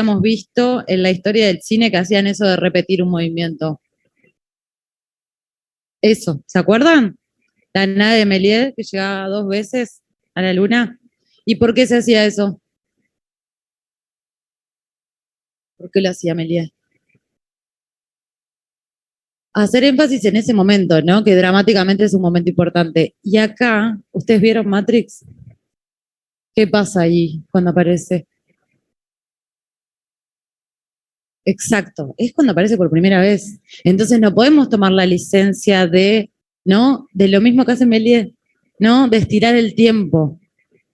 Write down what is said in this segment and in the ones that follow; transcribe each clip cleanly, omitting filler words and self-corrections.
habíamos visto en la historia del cine que hacían eso de repetir un movimiento. Eso, ¿se acuerdan? La nave de Méliès que llegaba 2 veces a la luna. ¿Y por qué se hacía eso? ¿Por qué lo hacía Méliès? Hacer énfasis en ese momento, ¿no? Que dramáticamente es un momento importante. Y acá, ¿ustedes vieron Matrix? ¿Qué pasa ahí cuando aparece? Exacto, es cuando aparece por primera vez. Entonces no podemos tomar la licencia de, ¿no? De lo mismo que hace Méliès, ¿no? De estirar el tiempo.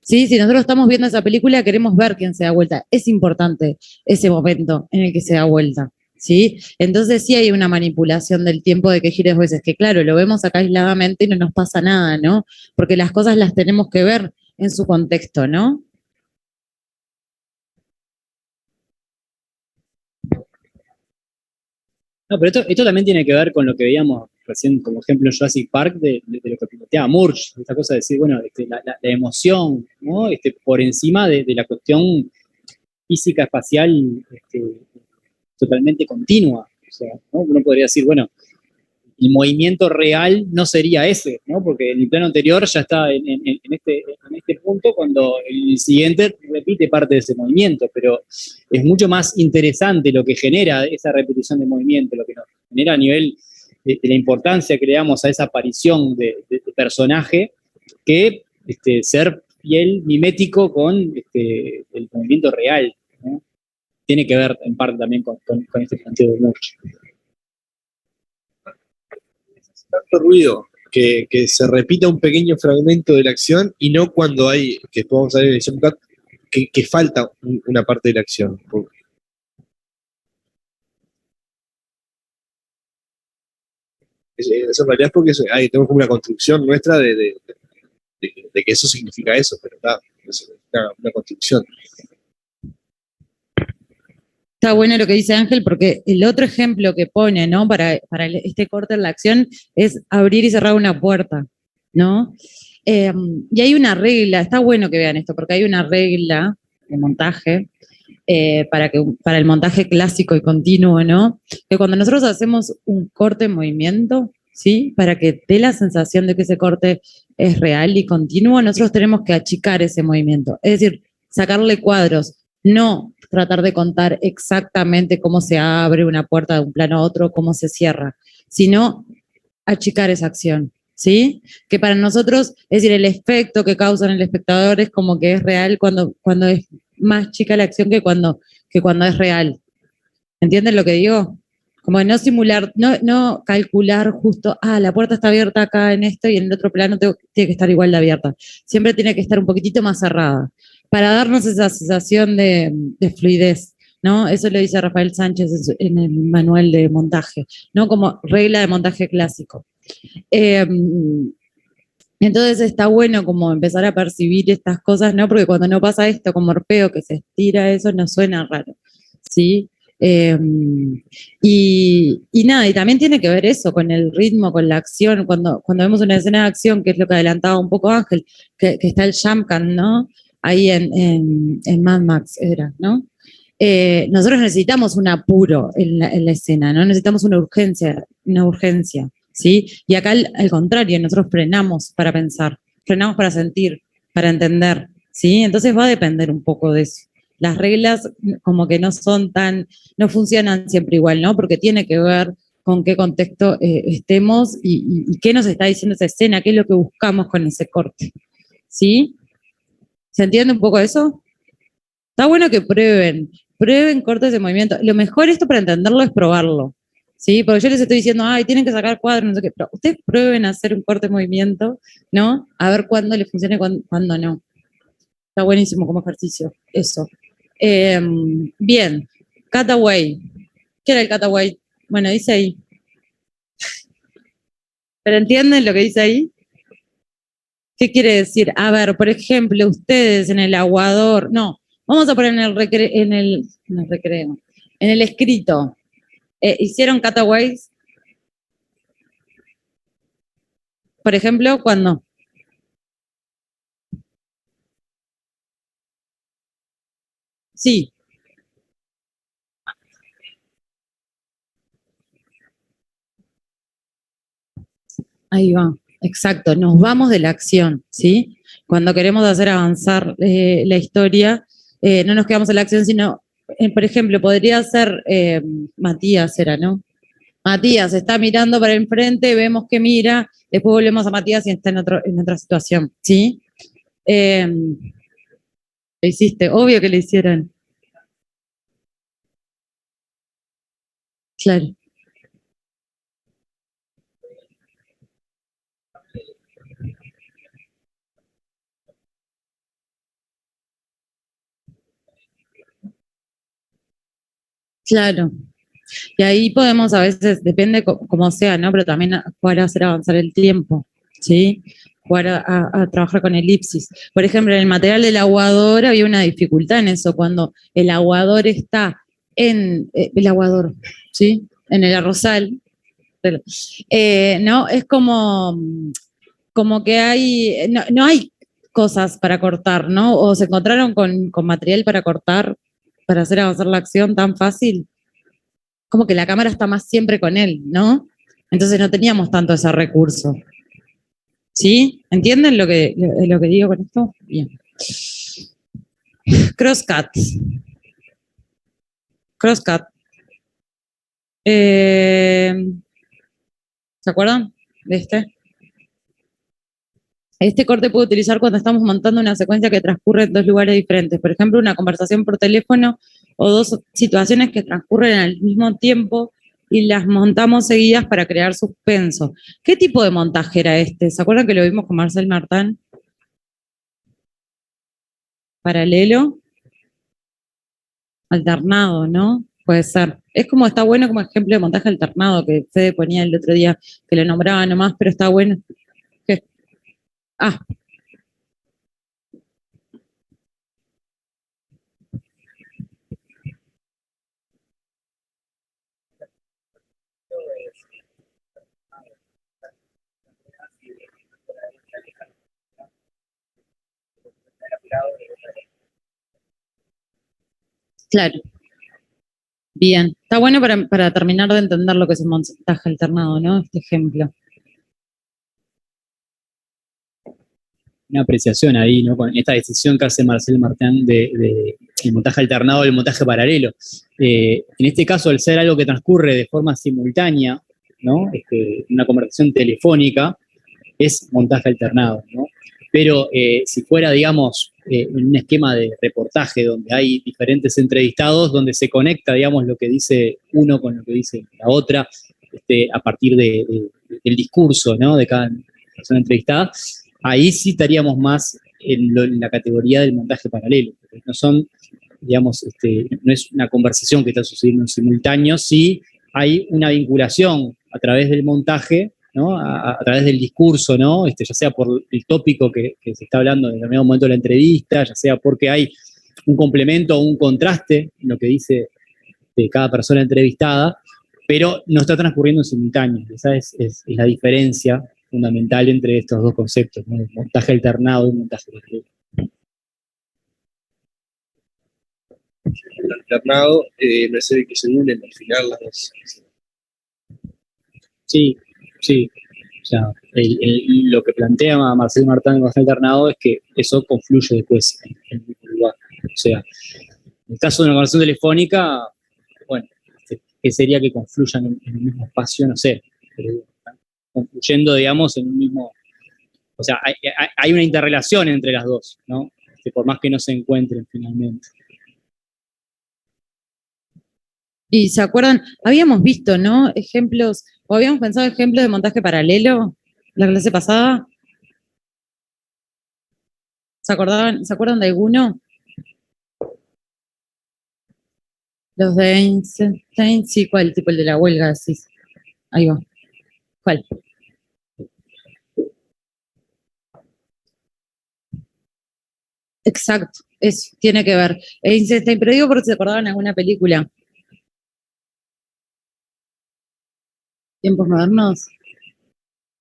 ¿Sí? Si nosotros estamos viendo esa película, queremos ver quién se da vuelta. Es importante ese momento en el que se da vuelta. ¿Sí? Entonces sí hay una manipulación del tiempo de que gire 2 veces, que claro, lo vemos acá aisladamente y no nos pasa nada, ¿no? Porque las cosas las tenemos que ver en su contexto, ¿no? No, pero esto también tiene que ver con lo que veíamos recién como ejemplo en Jurassic Park de lo que planteaba Murch, esta cosa de decir, bueno, la emoción, ¿no? Por encima de la cuestión física espacial totalmente continua. O sea, ¿no? Uno podría decir, bueno, el movimiento real no sería ese, ¿no? Porque en el plano anterior ya está en este punto cuando el siguiente repite parte de ese movimiento, pero es mucho más interesante lo que genera esa repetición de movimiento, lo que nos genera a nivel de la importancia que le damos a esa aparición de personaje, que ser fiel, mimético con el movimiento real, ¿no? Tiene que ver en parte también con este planteo de Murch. Tanto ruido que se repita un pequeño fragmento de la acción y no cuando hay, que podemos salir en edición cut, que falta una parte de la acción. Eso en realidad es porque tenemos como una construcción nuestra de que eso significa eso, pero está, es una construcción. Está bueno lo que dice Ángel, porque el otro ejemplo que pone, ¿no? Para este corte en la acción es abrir y cerrar una puerta, ¿no? Y hay una regla, está bueno que vean esto, porque hay una regla de montaje para el montaje clásico y continuo, ¿no? Que cuando nosotros hacemos un corte en movimiento, ¿sí? Para que dé la sensación de que ese corte es real y continuo, nosotros tenemos que achicar ese movimiento, es decir, sacarle cuadros, no tratar de contar exactamente cómo se abre una puerta de un plano a otro, cómo se cierra, sino achicar esa acción, ¿sí? Que para nosotros, es decir, el efecto que causa en el espectador es como que es real cuando es más chica la acción que cuando es real. ¿Entienden lo que digo? Como de no simular, no calcular justo, la puerta está abierta acá en esto y en el otro plano tiene que estar igual de abierta. Siempre tiene que estar un poquitito más cerrada para darnos esa sensación de fluidez, ¿no? Eso lo dice Rafael Sánchez en el manual de montaje, ¿no? Como regla de montaje clásico. Eh, entonces está bueno como empezar a percibir estas cosas, ¿no? Porque cuando no pasa esto como Orfeo, que se estira, eso no suena raro, ¿sí? Eh, y nada, y también tiene que ver eso con el ritmo, con la acción. Cuando vemos una escena de acción, que es lo que adelantaba un poco Ángel, que está el Shamkan, ¿no? Ahí en Mad Max era, ¿no? Nosotros necesitamos un apuro en la escena, ¿no? Necesitamos una urgencia, ¿sí? Y acá al contrario, nosotros frenamos para pensar, frenamos para sentir, para entender, ¿sí? Entonces va a depender un poco de eso. Las reglas como que no funcionan siempre igual, ¿no? Porque tiene que ver con qué contexto estemos y qué nos está diciendo esa escena, qué es lo que buscamos con ese corte, ¿sí? ¿Se entiende un poco eso? Está bueno que prueben cortes de movimiento. Lo mejor esto para entenderlo es probarlo, ¿sí? Porque yo les estoy diciendo, tienen que sacar cuadros, no sé qué, pero ustedes prueben a hacer un corte de movimiento, ¿no? A ver cuándo les funciona y cuándo no. Está buenísimo como ejercicio, eso. Eh, bien, cutaway. ¿Qué era el cutaway? Bueno, dice ahí. ¿Pero entienden lo que dice ahí? ¿Qué quiere decir? A ver, por ejemplo, ustedes en el aguador, no, vamos a poner en el recreo, en el escrito, ¿hicieron cutaways? Por ejemplo, ¿cuándo? Sí, Ahí va, exacto, nos vamos de la acción, ¿sí? Cuando queremos hacer avanzar la historia, no nos quedamos en la acción, sino, por ejemplo, podría ser Matías, era, ¿no? Matías está mirando para enfrente, vemos que mira, después volvemos a Matías y está en otra situación, ¿sí? Eh, lo hiciste, obvio que lo hicieron, claro. Claro, y ahí podemos a veces, depende cómo sea, ¿no? Pero también jugar a hacer avanzar el tiempo, ¿sí? Jugar a trabajar con elipsis. Por ejemplo, en el material del aguador había una dificultad en eso, cuando el aguador está en el aguador, ¿sí? En el arrozal, ¿no? Es como que hay, no hay cosas para cortar, ¿no? O se encontraron con material para cortar, para hacer avanzar la acción tan fácil como que la cámara está más siempre con él, ¿no? Entonces no teníamos tanto ese recurso. ¿Sí? ¿Entienden lo que digo con esto? Bien. Crosscut. Crosscut. Eh, ¿Se acuerdan de este? Este corte puede utilizar cuando estamos montando una secuencia que transcurre en dos lugares diferentes. Por ejemplo, una conversación por teléfono o dos situaciones que transcurren al mismo tiempo y las montamos seguidas para crear suspenso. ¿Qué tipo de montaje era este? ¿Se acuerdan que lo vimos con Marcel Martán? Paralelo, alternado, ¿no? Puede ser. Es como está bueno como ejemplo de montaje alternado que Fede ponía el otro día, que lo nombraba nomás, pero está bueno. ¿Qué? Ah, claro. Bien. Está bueno para terminar de entender lo que es un montaje alternado, ¿no? Este ejemplo. Una apreciación ahí, ¿no? Con esta decisión que hace Marcel Martin de el montaje alternado y el montaje paralelo. En este caso, al ser algo que transcurre de forma simultánea, ¿no? Una conversación telefónica, es montaje alternado, ¿no? Pero si fuera, digamos, en un esquema de reportaje donde hay diferentes entrevistados, donde se conecta, digamos, lo que dice uno con lo que dice la otra, a partir del discurso, ¿no? De cada persona entrevistada, ahí sí estaríamos más en la categoría del montaje paralelo. No son, digamos, no es una conversación que está sucediendo en simultáneo, sí hay una vinculación a través del montaje, ¿no? A través del discurso, ¿no? Ya sea por el tópico que se está hablando en determinado momento de la entrevista, ya sea porque hay un complemento o un contraste en lo que dice de cada persona entrevistada, pero no está transcurriendo en simultáneo. Esa es la diferencia fundamental entre estos dos conceptos, ¿no? El montaje alternado y el montaje paralelo. El alternado no es el que se unen al final las dos. Sí, sí. O sea, lo que plantea Marcel Martán en Montaje alternado es que eso confluye después en el mismo lugar. O sea, en el caso de una conversación telefónica, bueno, ¿qué sería que confluyan en el mismo espacio? No sé, pero están confluyendo, digamos, en un mismo. O sea, hay una interrelación entre las dos, ¿no? Por más que no se encuentren finalmente. Y se acuerdan, habíamos visto, ¿no? Ejemplos, o habíamos pensado ejemplos de montaje paralelo la clase pasada. ¿Se acuerdan de alguno? Los de Einstein, sí, ¿cuál? Tipo el de la huelga, sí. Ahí va. ¿Cuál? Exacto, eso tiene que ver. Einstein, pero digo porque se acordaban alguna película. Tiempos modernos.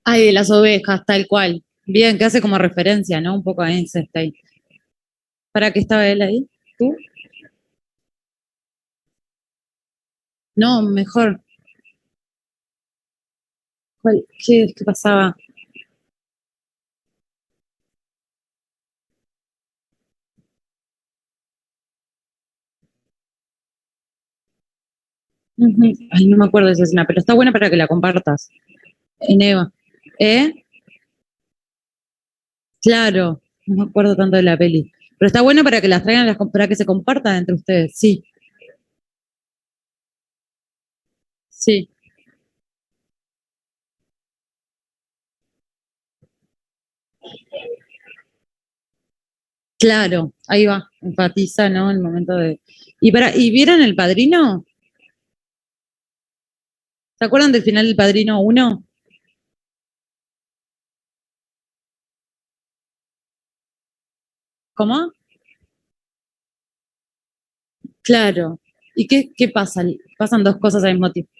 Ay, de las ovejas, tal cual. Bien, que hace como referencia, ¿no? Un poco a Einstein. ¿Para qué estaba él ahí? ¿Tú? No, mejor. ¿Qué pasaba? Ujú. Ay, no me acuerdo de esa escena, pero está buena para que la compartas. En Eva. ¿Eh? Claro, no me acuerdo tanto de la peli. Pero está buena para que las traigan, para que se compartan entre ustedes. Sí, sí, claro. Ahí va, enfatiza, ¿no? El momento de. ¿Y vieron El Padrino? ¿Se acuerdan del final del Padrino 1? ¿Cómo? Claro. ¿Y qué pasa? Pasan dos cosas al mismo tiempo.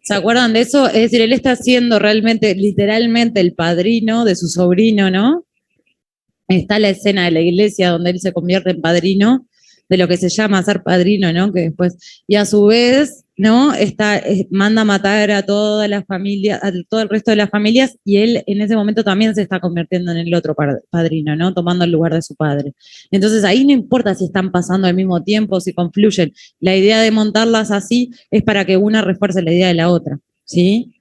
¿Se acuerdan de eso? Es decir, él está siendo realmente, literalmente, el padrino de su sobrino, ¿no? Está la escena de la iglesia donde él se convierte en padrino, de lo que se llama ser padrino, ¿no? Que después, y a su vez, ¿no? Manda a matar a toda la familia, a todo el resto de las familias, y él en ese momento también se está convirtiendo en el otro padrino, ¿no? Tomando el lugar de su padre. Entonces ahí no importa si están pasando al mismo tiempo, si confluyen. La idea de montarlas así es para que una refuerce la idea de la otra, ¿sí?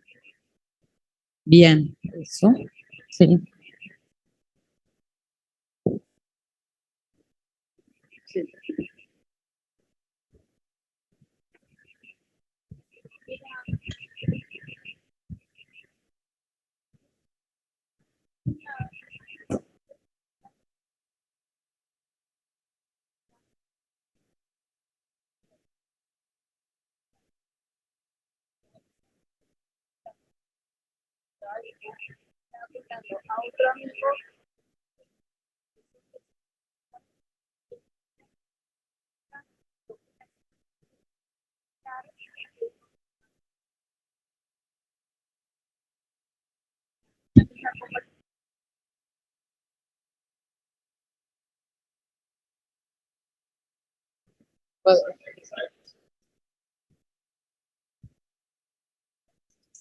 Bien, eso, sí.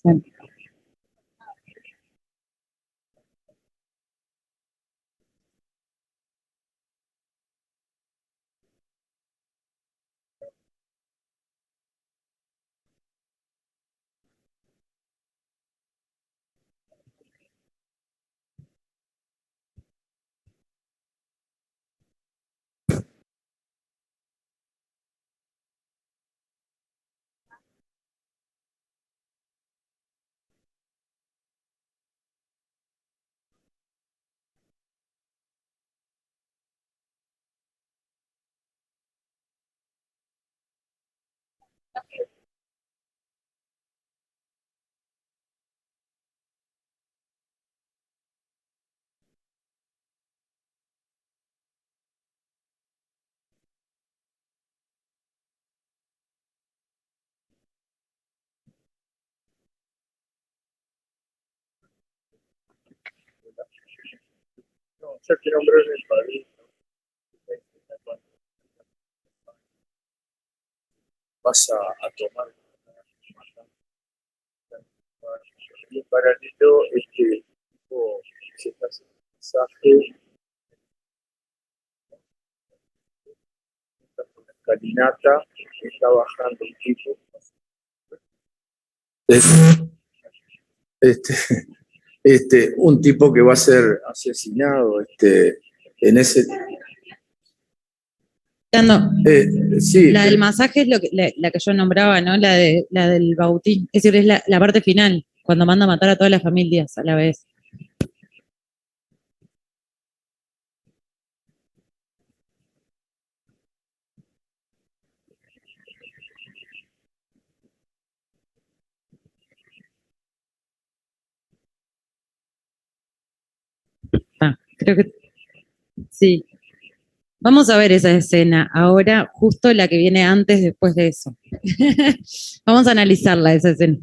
Sí. No, ya que nombró el padrino, vas a tomar y en paralelo este tipo se está haciendo un mensaje, está con la escalinata, está bajando un tipo. Este, un tipo que va a ser asesinado, en ese. No, Sí, la del masaje es la que yo nombraba, ¿no? La del bautismo. Es decir, es la parte final, cuando manda a matar a todas las familias a la vez. Creo que sí. Vamos a ver esa escena. Ahora, justo la que viene antes, después de eso. Vamos a analizarla, esa escena.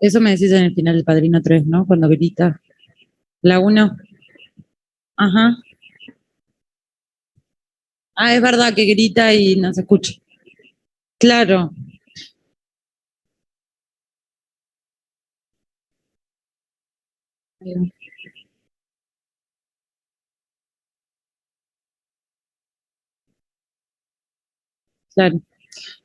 eso me decís en el final del Padrino 3, ¿no? Cuando grita. La uno. Ajá. Ah, es verdad que grita y no se escucha. Claro. Ahí va. Claro.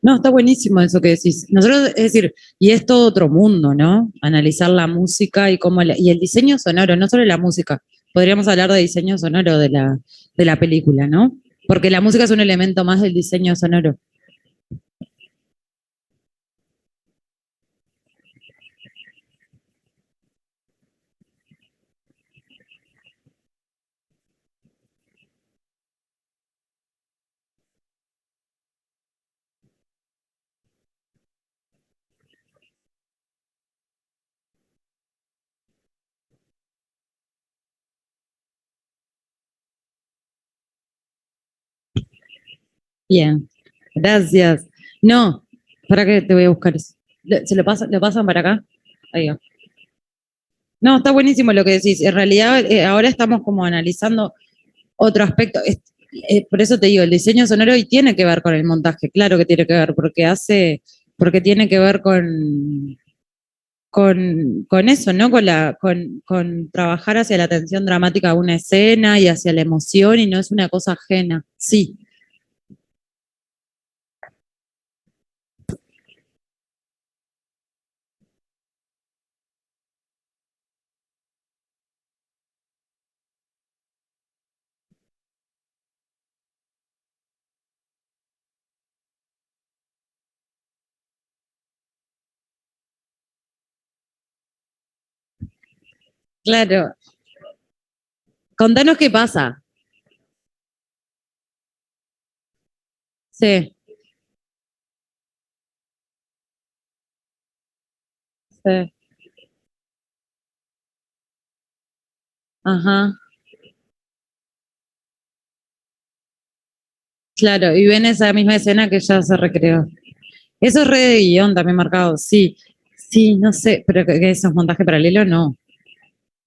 No, está buenísimo eso que decís. Nosotros, es decir, y es todo otro mundo, ¿no? Analizar la música y cómo y el diseño sonoro, no solo la música. Podríamos hablar de diseño sonoro de la película, ¿no? Porque la música es un elemento más del diseño sonoro. Bien, gracias. No, ¿para qué te voy a buscar eso? ¿Se lo pasan para acá? Ahí va. No, está buenísimo lo que decís. En realidad, ahora estamos como analizando otro aspecto. Por eso te digo, el diseño sonoro y tiene que ver con el montaje, claro que tiene que ver, porque tiene que ver con eso, ¿no? Con trabajar hacia la tensión dramática de una escena y hacia la emoción y no es una cosa ajena. Sí, claro. Contanos qué pasa. Sí, sí. Ajá. Claro, y ven esa misma escena que ya se recreó. Eso es re de guión también marcado, sí. Sí, no sé, pero que eso es montaje paralelo, no.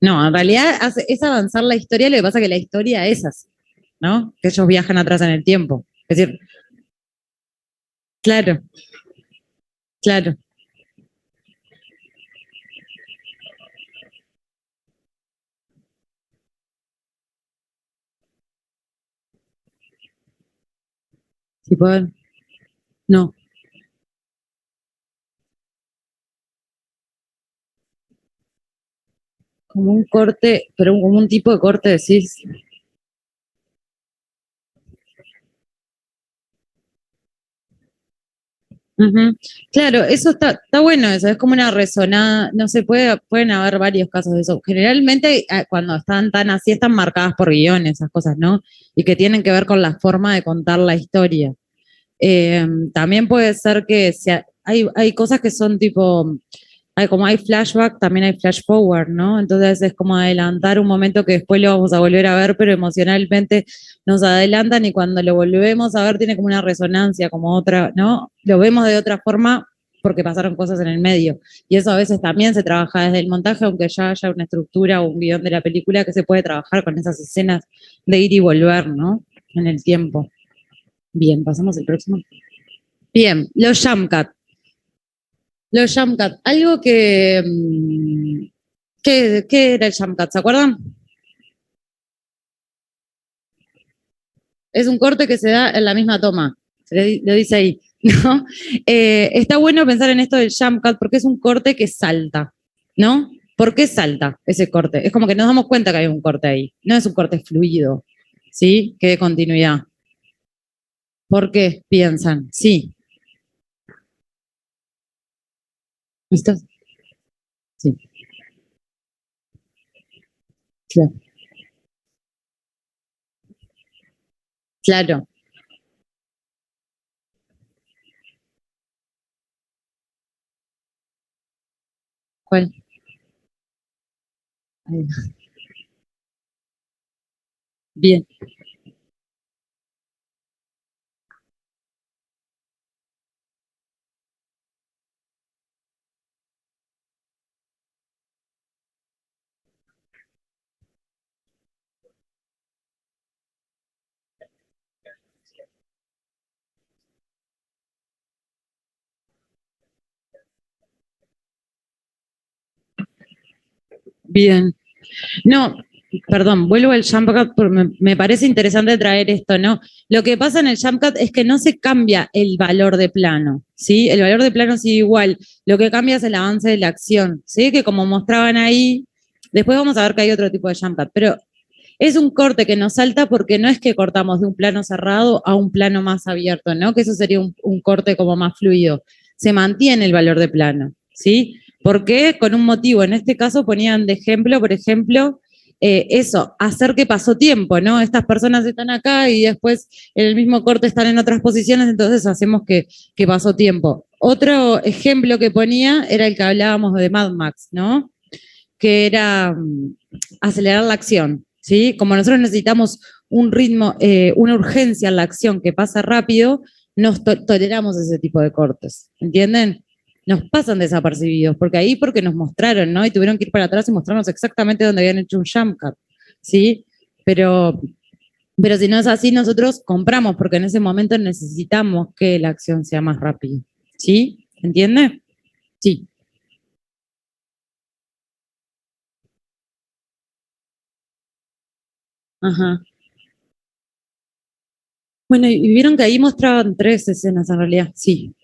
No, en realidad es avanzar la historia, lo que pasa es que la historia es así, ¿no? Que ellos viajan atrás en el tiempo. Es decir, claro, claro. Si pueden, no. Como un corte, pero como un tipo de corte decís. Ujú. Claro, eso está bueno, eso es como una resonada, no sé, pueden haber varios casos de eso. Generalmente cuando están tan así, están marcadas por guiones, esas cosas, ¿no? Y que tienen que ver con la forma de contar la historia. También puede ser que hay cosas que son tipo, como hay flashback, también hay flash forward, ¿no? Entonces es como adelantar un momento que después lo vamos a volver a ver, pero emocionalmente nos adelantan y cuando lo volvemos a ver tiene como una resonancia, como otra, ¿no? Lo vemos de otra forma porque pasaron cosas en el medio. Y eso a veces también se trabaja desde el montaje, aunque ya haya una estructura o un guión de la película que se puede trabajar con esas escenas de ir y volver, ¿no? En el tiempo. Bien, pasamos al próximo. Bien, los jump cut. Los jump cut. Algo que. ¿Qué era el jump cut? ¿Se acuerdan? Es un corte que se da en la misma toma. Lo dice ahí, ¿no? Está bueno pensar en esto del jump cut porque es un corte que salta, ¿no? ¿Por qué salta ese corte? Es como que nos damos cuenta que hay un corte ahí. No es un corte fluido, ¿sí? Que de continuidad. ¿Por qué piensan? Sí. ¿Listos? Sí. Claro. Claro. ¿Cuál? Ahí. Bien. Bien. No, perdón, vuelvo al jump cut porque me parece interesante traer esto, ¿no? Lo que pasa en el jump cut es que no se cambia el valor de plano, ¿sí? El valor de plano sigue igual. Lo que cambia es el avance de la acción, ¿sí? Que como mostraban ahí, después vamos a ver que hay otro tipo de jump cut, pero es un corte que nos salta porque no es que cortamos de un plano cerrado a un plano más abierto, ¿no? Que eso sería un corte como más fluido. Se mantiene el valor de plano, ¿sí? Porque con un motivo, en este caso ponían de ejemplo, por ejemplo, eso, hacer que pasó tiempo, ¿no? Estas personas están acá y después en el mismo corte están en otras posiciones, entonces hacemos que pasó tiempo. Otro ejemplo que ponía era el que hablábamos de Mad Max, ¿no? Que era acelerar la acción, ¿sí? Como nosotros necesitamos un ritmo, una urgencia en la acción que pasa rápido, nos toleramos ese tipo de cortes, ¿entienden? Nos pasan desapercibidos, porque nos mostraron, ¿no? Y tuvieron que ir para atrás y mostrarnos exactamente dónde habían hecho un jump cut, ¿sí? Pero si no es así, nosotros compramos, porque en ese momento necesitamos que la acción sea más rápida, ¿sí? ¿Entiende? Sí. Ajá. Bueno, y vieron que ahí mostraban 3 escenas en realidad, sí.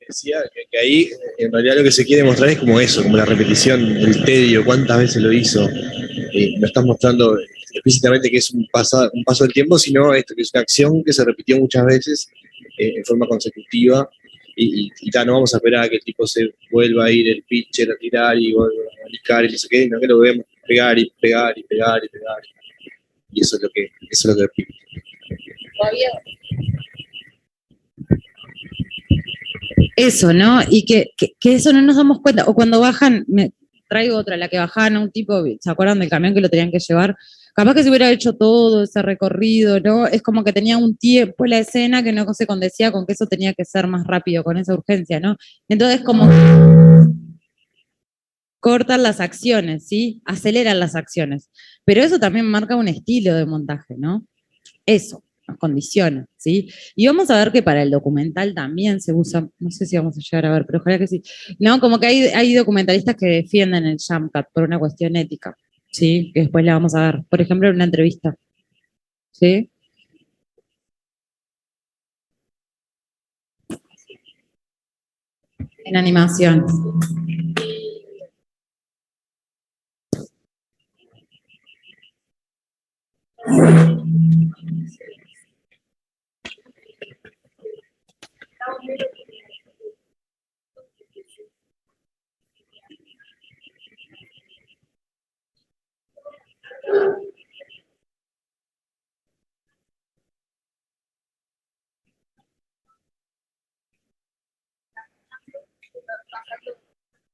Decía que ahí en realidad lo que se quiere mostrar es como eso, como la repetición, el tedio, cuántas veces lo hizo. No estás mostrando explícitamente que es un paso del tiempo, sino esto, que es una acción que se repitió muchas veces en forma consecutiva. Y ya no vamos a esperar a que el tipo se vuelva a ir el pitcher a tirar y vuelva a picar y no sé qué, sino que lo vemos pegar y pegar y pegar y pegar. Y eso es lo que Eso, ¿no? Y que eso no nos damos cuenta. O cuando bajan, me traigo otra, la que bajaban a un tipo, ¿se acuerdan del camión que lo tenían que llevar? Capaz que se hubiera hecho todo ese recorrido, ¿no? Es como que tenía un tiempo la escena que no se condecía con que eso tenía que ser más rápido, con esa urgencia, ¿no? Entonces, como cortan las acciones, ¿sí? Aceleran las acciones. Pero eso también marca un estilo de montaje, ¿no? Eso nos condiciona, ¿sí? Y vamos a ver que para el documental también se usa, no sé si vamos a llegar a ver, pero ojalá que sí. No, como que hay documentalistas que defienden el jump cut por una cuestión ética, ¿sí? Que después la vamos a ver, por ejemplo, en una entrevista, ¿sí? En animación.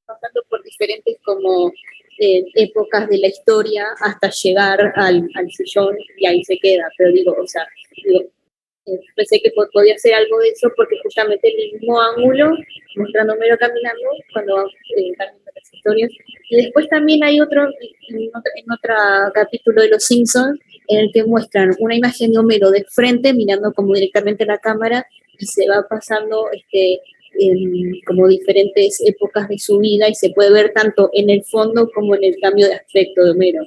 Pasando por diferentes como épocas de la historia hasta llegar al sillón y ahí se queda. Pero digo, o sea, digo, pensé que podía ser algo de eso porque justamente el mismo ángulo, mostrando Homero caminando cuando va cambiando las historias. Y después también hay otro, en otro capítulo de Los Simpsons, en el que muestran una imagen de Homero de frente, mirando como directamente a la cámara, y se va pasando como diferentes épocas de su vida, y se puede ver tanto en el fondo como en el cambio de aspecto de Homero.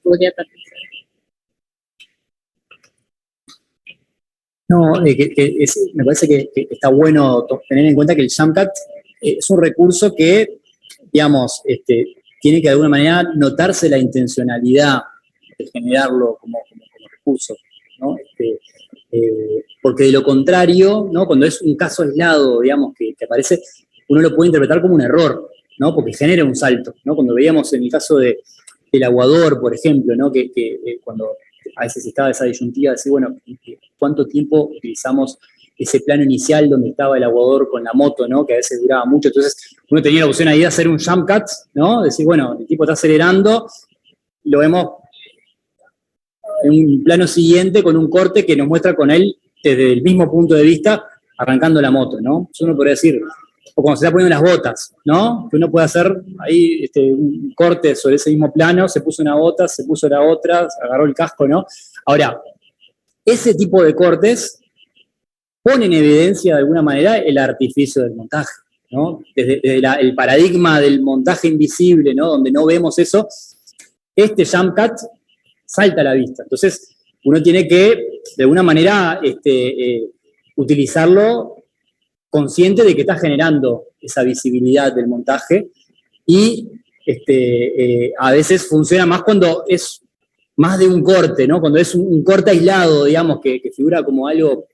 Podría también ser. No, me parece que está bueno tener en cuenta que el jump cut es un recurso que, digamos, tiene que de alguna manera notarse la intencionalidad de generarlo como recurso, ¿no? Porque de lo contrario, ¿no? Cuando es un caso aislado, digamos, que aparece, uno lo puede interpretar como un error, ¿no? Porque genera un salto, ¿no? Cuando veíamos en el caso del aguador, por ejemplo, ¿no? Que cuando a veces estaba esa disyuntiva de decir, bueno, ¿cuánto tiempo utilizamos ese plano inicial donde estaba el aguador con la moto, ¿no? Que a veces duraba mucho, entonces uno tenía la opción ahí de hacer un jump cut, ¿no? Decir, bueno, el tipo está acelerando, y lo vemos en un plano siguiente con un corte que nos muestra con él desde el mismo punto de vista arrancando la moto, ¿no? Eso uno podría decir, o cuando se está poniendo las botas, ¿no? Que uno puede hacer ahí un corte sobre ese mismo plano, se puso una bota, se puso la otra, agarró el casco, ¿no? Ahora, ese tipo de cortes pone en evidencia de alguna manera el artificio del montaje, ¿no? Desde el paradigma del montaje invisible, ¿no? Donde no vemos eso, este jump cut salta a la vista. Entonces, uno tiene que, de alguna manera, utilizarlo consciente de que está generando esa visibilidad del montaje y a veces funciona más cuando es más de un corte, ¿no? Cuando es un corte aislado, digamos, que figura como algo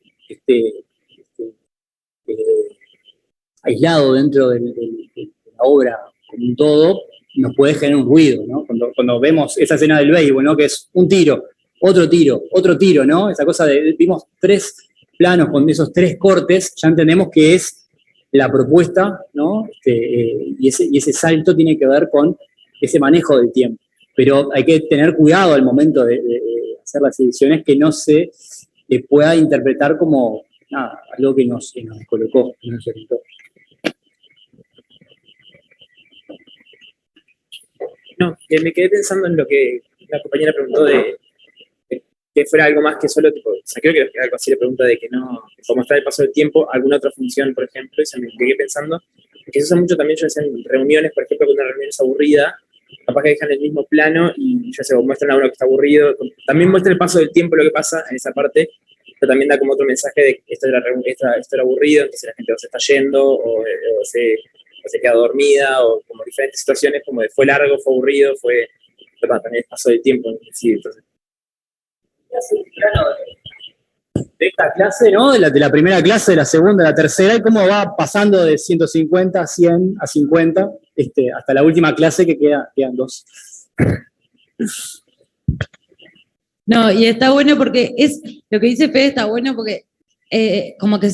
aislado dentro de la obra como un todo, nos puede generar un ruido, ¿no? Cuando vemos esa escena del béisbol, ¿no? Que es un tiro, otro tiro, ¿no? Esa cosa vimos 3 planos con esos 3 cortes, ya entendemos que es la propuesta, ¿no? Y ese salto tiene que ver con ese manejo del tiempo. Pero hay que tener cuidado al momento de hacer las ediciones, que no se pueda interpretar como algo que nos descolocó, que nos orientó. No, me quedé pensando en lo que la compañera preguntó de que fuera algo más que solo, tipo, o sea, creo que algo así le pregunta de que no, como está el paso del tiempo, alguna otra función, por ejemplo, y se me quedé pensando, que se usa mucho también, yo decía, en reuniones, por ejemplo, cuando una reunión es aburrida, capaz que dejan el mismo plano y ya se muestran a uno que está aburrido, también muestra el paso del tiempo, lo que pasa en esa parte, pero también da como otro mensaje de que esto era aburrido, entonces la gente o se está yendo, o se queda dormida, o como diferentes situaciones, como de fue largo, fue aburrido, pero también el paso del tiempo, sí, entonces. De esta clase, ¿no? De la primera clase, de la segunda, de la tercera, y cómo va pasando de 150 a 100 a 50, hasta la última clase que quedan 2. No, y está bueno porque lo que dice Fede está bueno porque como que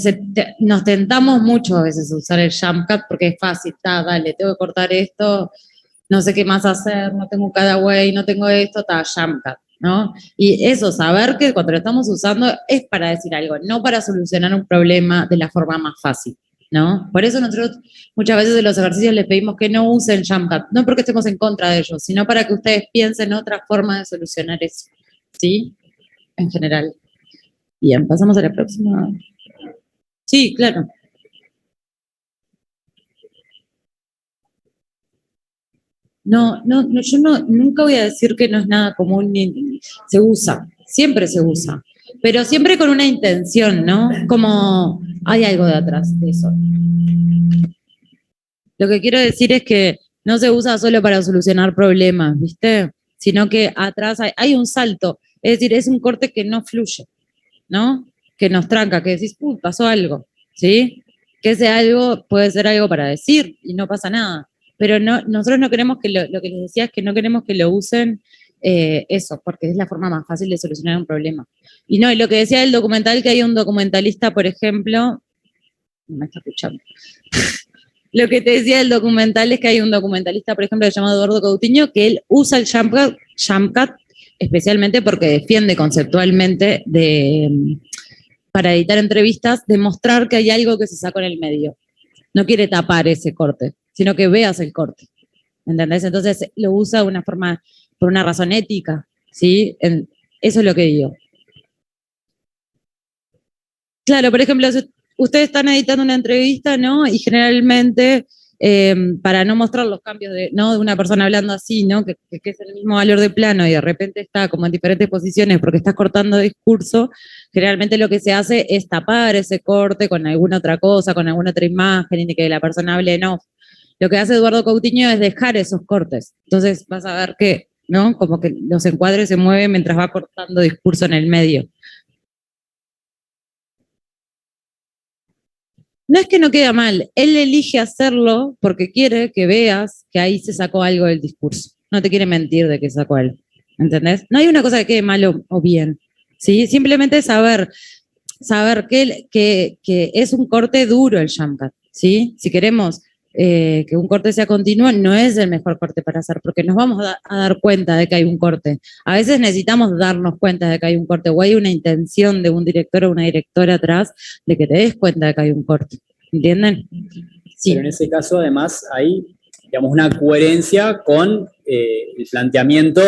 nos tentamos mucho a veces a usar el jump cut porque es fácil, dale, tengo que cortar esto, no sé qué más hacer, no tengo cutaway, no tengo esto, jump cut, ¿no? Y eso, saber que cuando lo estamos usando es para decir algo, no para solucionar un problema de la forma más fácil, ¿no? Por eso nosotros muchas veces en los ejercicios les pedimos que no usen jump cut, no porque estemos en contra de ellos, sino para que ustedes piensen otra forma de solucionar eso, ¿sí? En general. Bien, pasamos a la próxima. Sí, claro. No, yo nunca voy a decir que no es nada común, ni se usa, siempre se usa, pero siempre con una intención, ¿no? Como hay algo de atrás de eso. Lo que quiero decir es que no se usa solo para solucionar problemas, ¿viste? Sino que atrás hay un salto, es decir, es un corte que no fluye, ¿no? Que nos tranca, que decís, pasó algo, ¿sí? Que ese algo puede ser algo para decir y no pasa nada. Pero nosotros no queremos que lo que les decía es que no queremos que lo usen eso, porque es la forma más fácil de solucionar un problema. Y no, y lo que decía del documental, que hay un documentalista, por ejemplo, no me está escuchando. Lo que te decía del documental es que hay un documentalista, por ejemplo, llamado Eduardo Coutinho, que él usa el jump cut especialmente porque defiende conceptualmente para editar entrevistas, demostrar que hay algo que se sacó en el medio. No quiere tapar ese corte, sino que veas el corte. ¿Entendés? Entonces lo usa de una forma, por una razón ética, ¿sí? Eso es lo que digo. Claro, por ejemplo, si ustedes están editando una entrevista, ¿no? Y generalmente, para no mostrar los cambios de una persona hablando así, ¿no? Que es el mismo valor de plano y de repente está como en diferentes posiciones porque estás cortando discurso, generalmente lo que se hace es tapar ese corte con alguna otra cosa, con alguna otra imagen y que la persona hable en off. Lo que hace Eduardo Coutinho es dejar esos cortes. Entonces vas a ver que, ¿no? Como que los encuadres se mueven mientras va cortando discurso en el medio. No es que no queda mal, él elige hacerlo porque quiere que veas que ahí se sacó algo del discurso. No te quiere mentir de que sacó algo, ¿entendés? No hay una cosa que quede mal o bien, ¿sí? Simplemente saber que es un corte duro el jump cut, ¿sí? Si queremos que un corte sea continuo, no es el mejor corte para hacer, porque nos vamos a dar cuenta de que hay un corte. A veces necesitamos darnos cuenta de que hay un corte, o hay una intención de un director o una directora atrás de que te des cuenta de que hay un corte. ¿Entienden? Sí. Pero en ese caso, además, hay, digamos, una coherencia con el planteamiento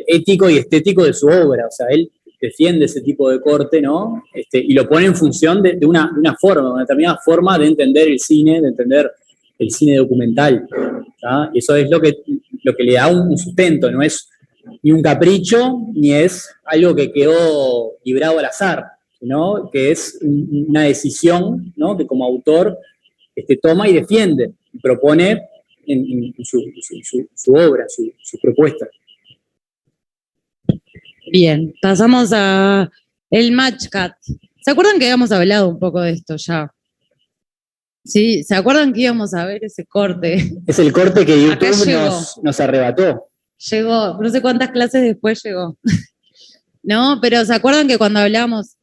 ético y estético de su obra. O sea, él defiende ese tipo de corte, ¿no? Y lo pone en función de una forma, una determinada forma de entender el cine, de entender el cine documental. ¿Tá? Y eso es lo que le da un sustento, no es ni un capricho, ni es algo que quedó librado al azar, ¿no? Que es una decisión, ¿no? Que como autor toma y defiende, y propone en su obra, su propuesta. Bien, pasamos a el Match Cut. ¿Se acuerdan que habíamos hablado un poco de esto ya? Sí, ¿se acuerdan que íbamos a ver ese corte? Es el corte que Acá YouTube llegó. nos arrebató. Llegó, no sé cuántas clases después llegó. ¿No? Pero ¿se acuerdan que cuando hablábamos?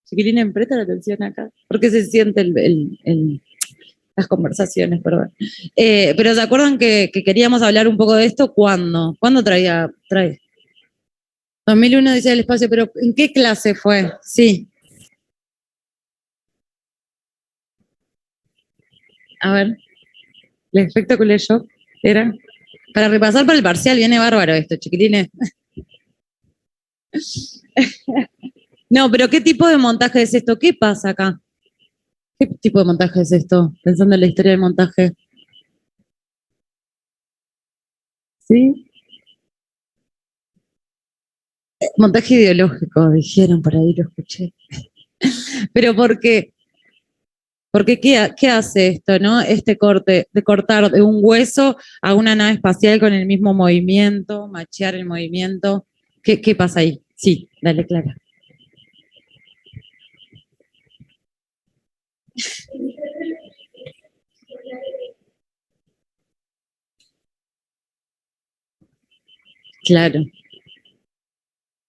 Chiquilines, presta atención acá, porque se siente las conversaciones, perdón. Pero ¿se acuerdan que queríamos hablar un poco de esto? ¿Cuándo? ¿Cuándo trae? 2001 dice el espacio, pero ¿en qué clase fue? Sí. A ver, el efecto Culture Shock era. Para repasar para el parcial, viene bárbaro esto, chiquilines. No, pero ¿qué tipo de montaje es esto? ¿Qué pasa acá? ¿Qué tipo de montaje es esto? Pensando en la historia del montaje. ¿Sí? Montaje ideológico, dijeron por ahí, lo escuché. Pero ¿por qué? Porque ¿qué hace esto, no? Este corte, de cortar de un hueso a una nave espacial con el mismo movimiento, machear el movimiento. ¿Qué pasa ahí? Sí, dale, Clara. Claro.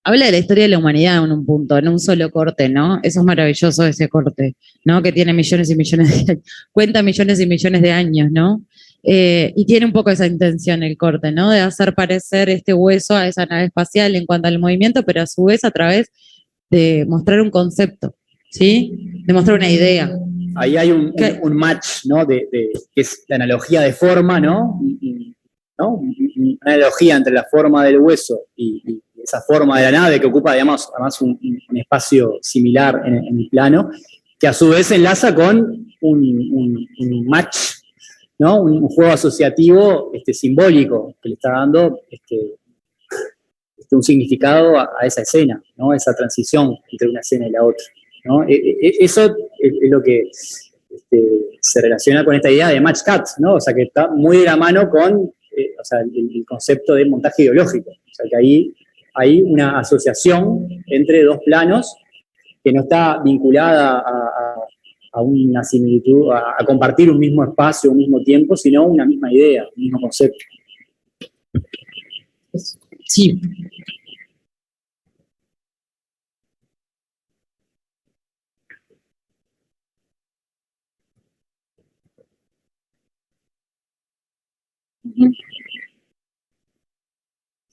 Habla de la historia de la humanidad en un punto, en un solo corte, ¿no? Eso es maravilloso, ese corte, ¿no? Que tiene millones y millones de años, cuenta millones y millones de años, ¿no? Y tiene un poco esa intención el corte, ¿no? De hacer parecer este hueso a esa nave espacial en cuanto al movimiento, pero a su vez a través de mostrar un concepto, ¿sí? De mostrar una idea. Ahí hay un match, ¿no? Que es la analogía de forma, ¿no? ¿No? Una analogía entre la forma del hueso y esa forma de la nave que ocupa, además un espacio similar en el plano, que a su vez se enlaza con un match, ¿no? Un juego asociativo simbólico que le está dando un significado a esa escena, ¿no? Esa transición entre una escena y la otra, ¿no? Eso es lo que se relaciona con esta idea de match cut, ¿no? O sea, que está muy de la mano con o sea, el concepto de montaje ideológico. O sea, que ahí hay una asociación entre dos planos que no está vinculada a una similitud, a compartir un mismo espacio, un mismo tiempo, sino una misma idea, un mismo concepto. Sí.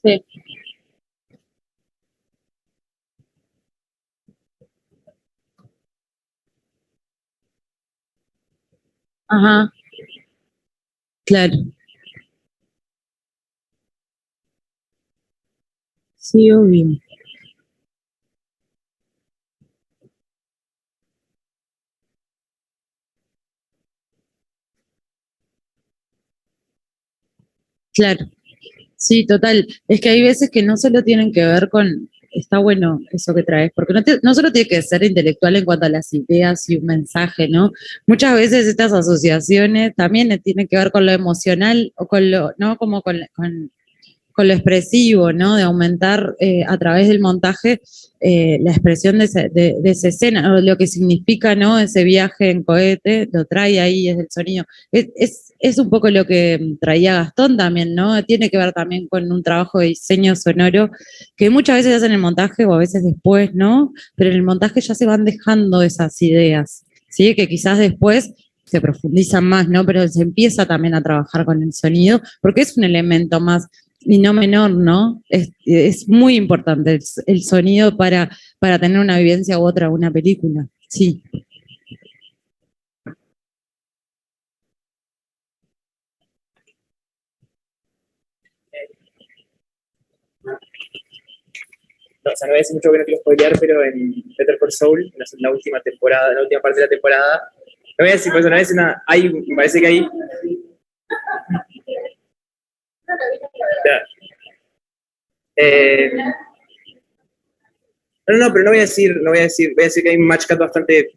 Sí. Ajá. Claro. Sí, obvio. Claro. Sí, total. Es que hay veces que no solo tienen que ver con, está bueno eso que traes, porque no solo tiene que ser intelectual en cuanto a las ideas y un mensaje, ¿no? Muchas veces estas asociaciones también tienen que ver con lo emocional o con lo, ¿no? Como con lo expresivo, ¿no? De aumentar a través del montaje la expresión de esa escena, o lo que significa, ¿no? Ese viaje en cohete, lo trae ahí, es el sonido. Es un poco lo que traía Gastón también, ¿no? Tiene que ver también con un trabajo de diseño sonoro que muchas veces hacen el montaje o a veces después, ¿no? Pero en el montaje ya se van dejando esas ideas, ¿sí? Que quizás después se profundizan más, ¿no? Pero se empieza también a trabajar con el sonido, porque es un elemento más y no menor, ¿no? Es muy importante el sonido para tener una vivencia u otra, una película. Sí. o sea, no voy a decir mucho que no quiero spoilear, pero en Better Call Saul, en la última temporada, en la última parte de la temporada, no voy a decir, pues no voy a decir nada, me parece que hay... Pero no voy a decir, voy a decir que hay un match cut bastante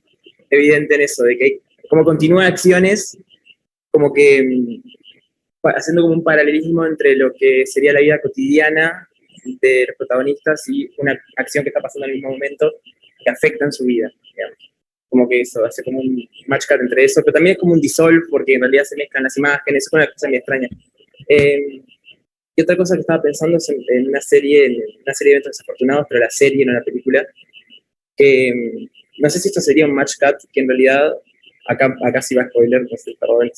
evidente en eso, de que hay, como continúa acciones, como que haciendo como un paralelismo entre lo que sería la vida cotidiana de los protagonistas y una acción que está pasando en el mismo momento que afecta en su vida, digamos. Como que eso hace como un match cut entre eso, pero también es como un dissolve porque en realidad se mezclan las imágenes, es una cosa muy extraña. Y otra cosa que estaba pensando es en una serie de eventos desafortunados, pero la serie, no la película, que no sé si esto sería un match cut, que en realidad, acá sí va a spoiler, no sé, perdón,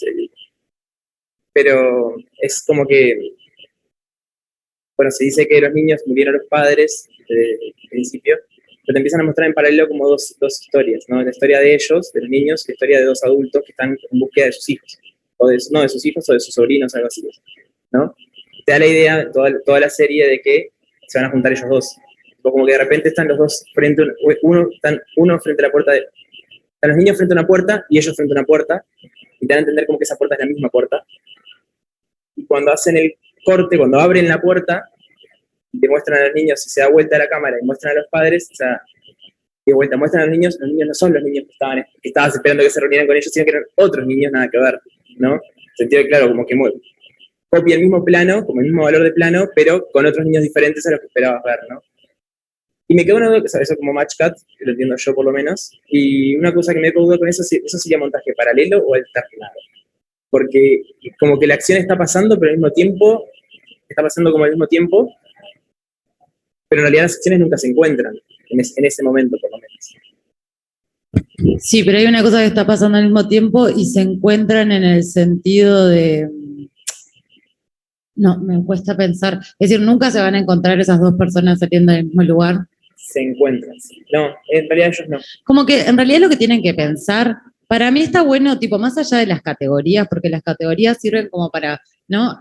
pero es como que, bueno, se dice que los niños murieron los padres desde el principio, pero te empiezan a mostrar en paralelo como dos historias, ¿no? La historia de ellos, de los niños, y la historia de dos adultos que están en búsqueda de sus hijos, de sus hijos o de sus sobrinos, algo así, ¿no? Te da la idea, toda la serie, de que se van a juntar ellos dos. Como que de repente están los dos uno frente a la puerta, están los niños frente a una puerta y ellos frente a una puerta, y te dan a entender como que esa puerta es la misma puerta. Y cuando hacen el corte, cuando abren la puerta, y te muestran a los niños, y se da vuelta a la cámara y muestran a los padres, o sea, de vuelta muestran a los niños no son los niños que estabas esperando que se reunieran con ellos, sino que eran otros niños, nada que ver, ¿no? En el sentido de, claro, como que copia el mismo plano, como el mismo valor de plano, pero con otros niños diferentes a los que esperabas ver, ¿no? Y me quedó una duda, eso como match cut, que lo entiendo yo por lo menos, y una cosa que me quedó duda con eso sería montaje paralelo o alternado. Porque como que la acción está pasando, pero al mismo tiempo, está pasando como al mismo tiempo, pero en realidad las acciones nunca se encuentran, en ese momento por lo menos. Sí, pero hay una cosa que está pasando al mismo tiempo y se encuentran en el sentido de... No, me cuesta pensar. Es decir, nunca se van a encontrar esas dos personas saliendo del mismo lugar. Se encuentran. No, en realidad ellos no. Como que en realidad lo que tienen que pensar, para mí está bueno, tipo, más allá de las categorías, porque las categorías sirven como para, ¿no?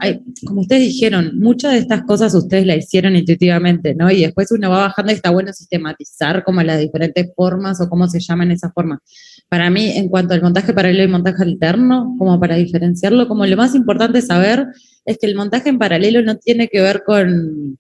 Como ustedes dijeron, muchas de estas cosas ustedes las hicieron intuitivamente, ¿no? Y después uno va bajando y está bueno sistematizar como las diferentes formas o cómo se llaman esas formas. Para mí, en cuanto al montaje paralelo y montaje alterno, como para diferenciarlo, como lo más importante saber es que el montaje en paralelo no tiene que ver con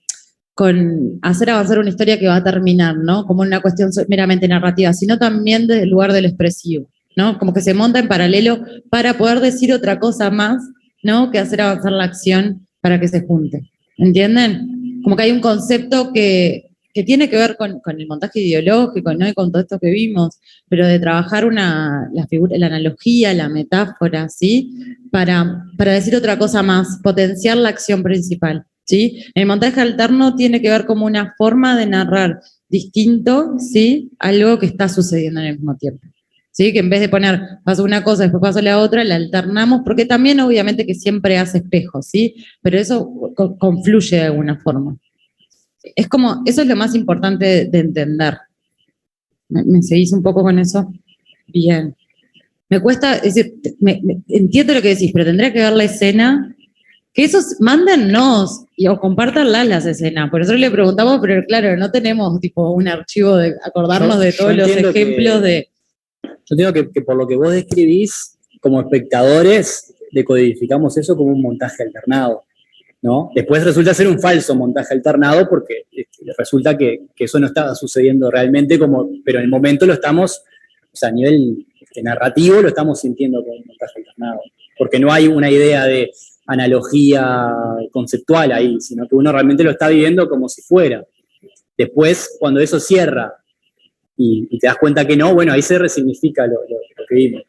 hacer avanzar una historia que va a terminar, ¿no? Como una cuestión meramente narrativa, sino también desde el lugar del expresivo, ¿no? Como que se monta en paralelo para poder decir otra cosa más, ¿no? Que hacer avanzar la acción para que se junte. ¿Entienden? Como que hay un concepto que tiene que ver con el montaje ideológico, ¿no? Y con todo esto que vimos, pero de trabajar la figura, la analogía, la metáfora, ¿sí? Para decir otra cosa más, potenciar la acción principal, ¿sí? El montaje alterno tiene que ver como una forma de narrar distinto, ¿sí? Algo que está sucediendo en el mismo tiempo. ¿Sí? Que en vez de poner, pasó una cosa, después pasó la otra, la alternamos, porque también obviamente que siempre hace espejos, ¿sí? Pero eso confluye de alguna forma. Es como, eso es lo más importante de entender. ¿Me seguís un poco con eso? Bien. Me cuesta, es decir, entiendo lo que decís, pero tendría que ver la escena. Que esos, mándennos o compártanlas las escenas. Por eso le preguntamos, pero claro, no tenemos tipo un archivo de acordarnos de todos los ejemplos de... Yo entiendo que por lo que vos describís, como espectadores, decodificamos eso como un montaje alternado, ¿no? Después resulta ser un falso montaje alternado porque resulta que eso no estaba sucediendo realmente, pero en el momento lo estamos, o sea, a nivel narrativo lo estamos sintiendo como un montaje alternado, porque no hay una idea de analogía conceptual ahí, sino que uno realmente lo está viviendo como si fuera. Después, cuando eso cierra y te das cuenta que no, bueno, ahí se resignifica lo que vimos.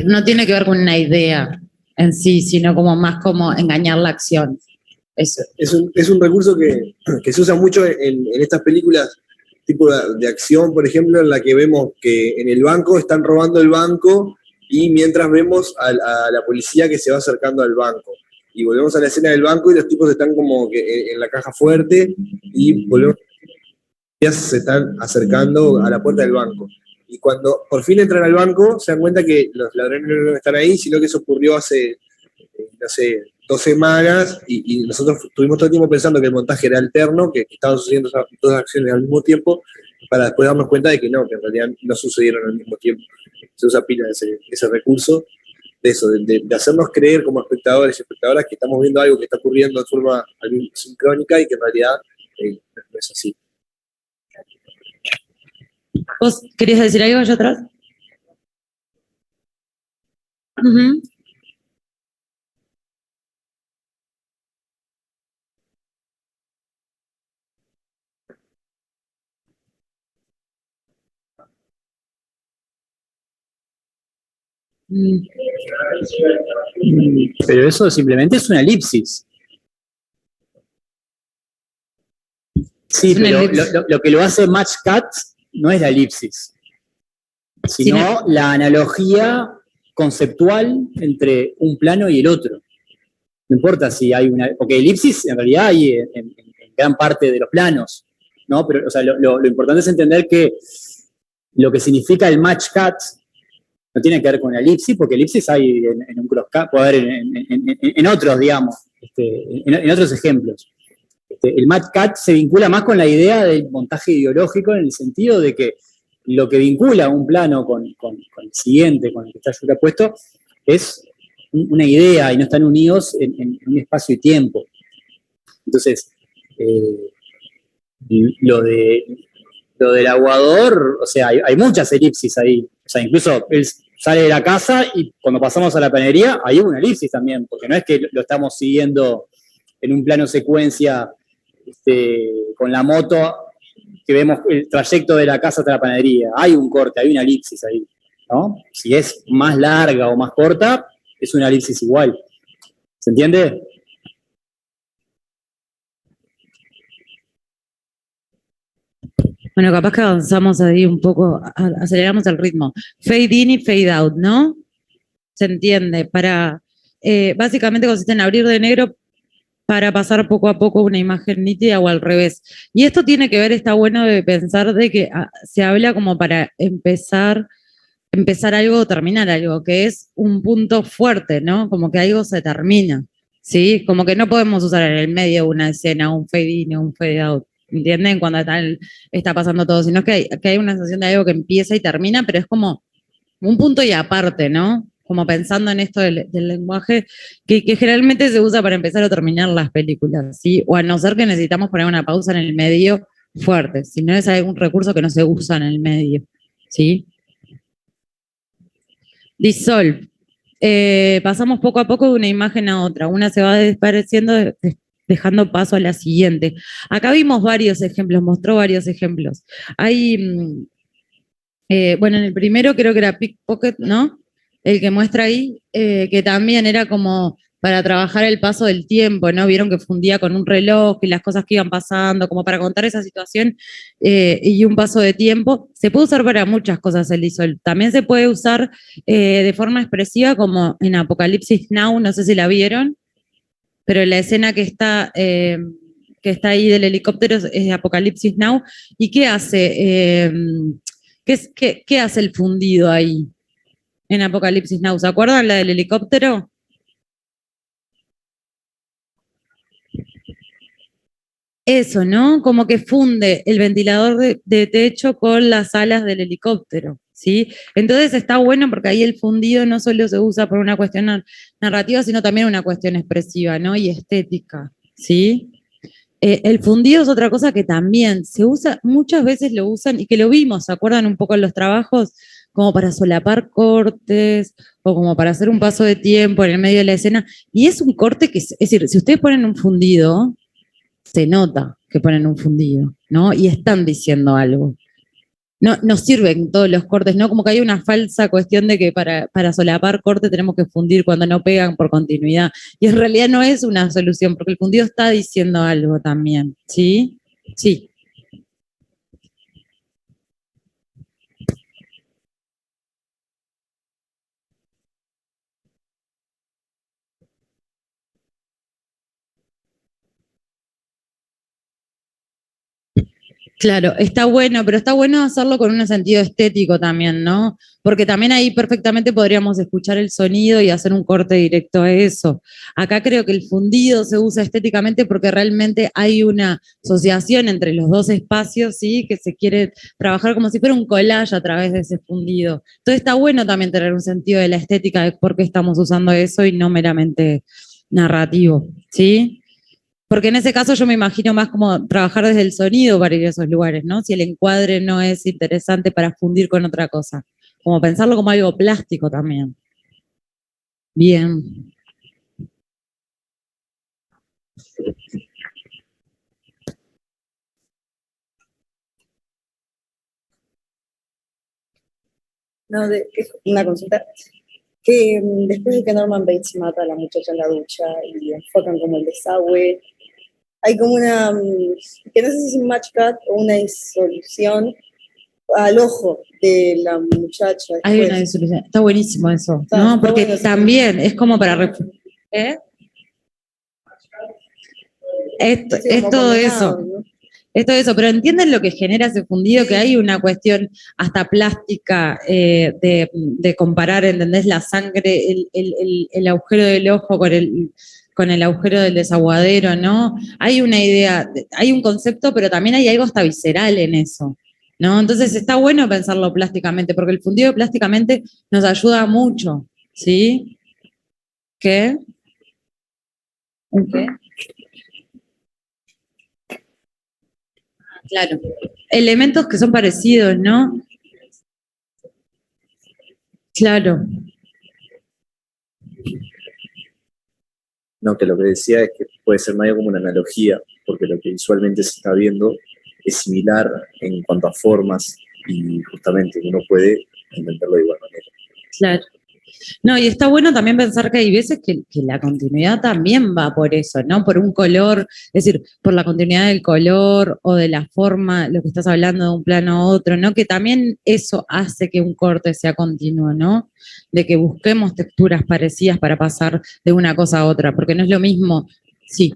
No tiene que ver con una idea en sí, sino como más como engañar la acción. Eso. Es un recurso que se usa mucho en estas películas tipo de acción, por ejemplo, en la que vemos que en el banco están robando el banco y mientras vemos a la policía que se va acercando al banco. y volvemos a la escena del banco y los tipos están como que en la caja fuerte y volvemos, se están acercando a la puerta del banco. Y cuando por fin entran al banco, se dan cuenta que los ladrones no están ahí, sino que eso ocurrió hace, no sé, 2 semanas, y nosotros estuvimos todo el tiempo pensando que el montaje era alterno, que estaban sucediendo esas dos acciones al mismo tiempo, para después darnos cuenta de que no, que en realidad no sucedieron al mismo tiempo. Se usa pila ese recurso de eso, de hacernos creer como espectadores y espectadoras que estamos viendo algo que está ocurriendo de forma sincrónica y que en realidad no es así. ¿Vos querías decir algo allá atrás? Ujú. Mm. Pero eso simplemente es una elipsis. Sí, Es una pero elipsis. lo que lo hace Match Cut no es la elipsis, sino la analogía conceptual entre un plano y el otro. No importa si hay una, porque elipsis en realidad hay en gran parte de los planos, ¿no? Pero, o sea, lo importante es entender que lo que significa el match cut no tiene que ver con la elipsis, porque elipsis hay en un crosscut, puede haber en otros, digamos, en otros ejemplos. El match cut se vincula más con la idea del montaje ideológico, en el sentido de que lo que vincula un plano con el siguiente, con el que está yuxtapuesto, es una idea y no están unidos en un espacio y tiempo. Entonces, lo del aguador, o sea, hay muchas elipsis ahí. O sea, incluso él sale de la casa y cuando pasamos a la panadería, hay una elipsis también, porque no es que lo estamos siguiendo en un plano secuencia con la moto, que vemos el trayecto de la casa hasta la panadería. Hay un corte, hay una elipsis ahí, ¿no? Si es más larga o más corta, es una elipsis igual. ¿Se entiende? Bueno, capaz que avanzamos ahí un poco, aceleramos el ritmo. Fade in y fade out, ¿no? Se entiende. Básicamente consiste en abrir de negro para pasar poco a poco una imagen nítida o al revés. Y esto tiene que ver, está bueno de pensar de que se habla como para empezar algo o terminar algo, que es un punto fuerte, ¿no? Como que algo se termina, ¿sí? Como que no podemos usar en el medio una escena, un fade in o un fade out, ¿entienden? Cuando está pasando todo, sino que hay una sensación de algo que empieza y termina, pero es como un punto y aparte, ¿no? Como pensando en esto del lenguaje que generalmente se usa para empezar o terminar las películas, ¿sí? O a no ser que necesitamos poner una pausa en el medio fuerte, si no es algún recurso que no se usa en el medio, ¿sí? Dissolve. Pasamos poco a poco de una imagen a otra. Una se va desapareciendo, dejando paso a la siguiente. Acá vimos varios ejemplos, mostró varios ejemplos. Hay, bueno, en el primero creo que era Pickpocket, ¿no? El que muestra ahí, que también era como para trabajar el paso del tiempo, ¿no? Vieron que fundía con un reloj y las cosas que iban pasando, como para contar esa situación y un paso de tiempo. Se puede usar para muchas cosas el ISOL. También se puede usar de forma expresiva, como en Apocalipsis Now, no sé si la vieron, pero la escena que está ahí del helicóptero es de Apocalipsis Now. ¿Y qué hace? ¿Qué hace el fundido ahí en Apocalipsis Now? ¿Se acuerdan la del helicóptero? Eso, ¿no? Como que funde el ventilador de techo con las alas del helicóptero, ¿sí? Entonces está bueno porque ahí el fundido no solo se usa por una cuestión narrativa, sino también una cuestión expresiva, ¿no? Y estética, ¿sí? El fundido es otra cosa que también se usa, muchas veces lo usan y que lo vimos, ¿se acuerdan un poco en los trabajos? Como para solapar cortes o como para hacer un paso de tiempo en el medio de la escena. Y es un corte que, es decir, si ustedes ponen un fundido, se nota que ponen un fundido, ¿no? Y están diciendo algo. No sirven todos los cortes, ¿no? Como que hay una falsa cuestión de que para solapar corte tenemos que fundir cuando no pegan por continuidad. Y en realidad no es una solución, porque el fundido está diciendo algo también, ¿sí? Sí. Claro, está bueno, pero está bueno hacerlo con un sentido estético también, ¿no? Porque también ahí perfectamente podríamos escuchar el sonido y hacer un corte directo a eso. Acá creo que el fundido se usa estéticamente porque realmente hay una asociación entre los dos espacios, ¿sí? Que se quiere trabajar como si fuera un collage a través de ese fundido. Entonces está bueno también tener un sentido de la estética de por qué estamos usando eso y no meramente narrativo, ¿sí? Porque en ese caso yo me imagino más como trabajar desde el sonido para ir a esos lugares, ¿no? Si el encuadre no es interesante para fundir con otra cosa. Como pensarlo como algo plástico también. Bien. No, es una consulta. Que después de que Norman Bates mata a la muchacha en la ducha y enfocan como el desagüe, hay como una, que no sé si es un match cut o una disolución al ojo de la muchacha. Hay Después. una disolución. Está buenísimo eso, Está ¿no? Porque bueno, sí. también es como para... ¿Eh? Sí, Es como todo combinado, eso. ¿no? Es todo eso, pero ¿entienden lo que genera ese fundido? Que hay una cuestión hasta plástica de comparar, ¿entendés? La sangre, el agujero del ojo con el agujero del desaguadero, ¿no? Hay una idea, hay un concepto, pero también hay algo hasta visceral en eso, ¿no? Entonces está bueno pensarlo plásticamente, porque el fundido plásticamente nos ayuda mucho, ¿sí? ¿Qué? ¿Qué? Claro. Elementos que son parecidos, ¿no? Claro. No, que lo que decía es que puede ser medio como una analogía, porque lo que visualmente se está viendo es similar en cuanto a formas y justamente uno puede entenderlo de igual manera. Claro. No, y está bueno también pensar que hay veces que la continuidad también va por eso, ¿no? Por un color, es decir, por la continuidad del color o de la forma, lo que estás hablando de un plano a otro, ¿no? Que también eso hace que un corte sea continuo, ¿no? De que busquemos texturas parecidas para pasar de una cosa a otra, porque no es lo mismo, sí.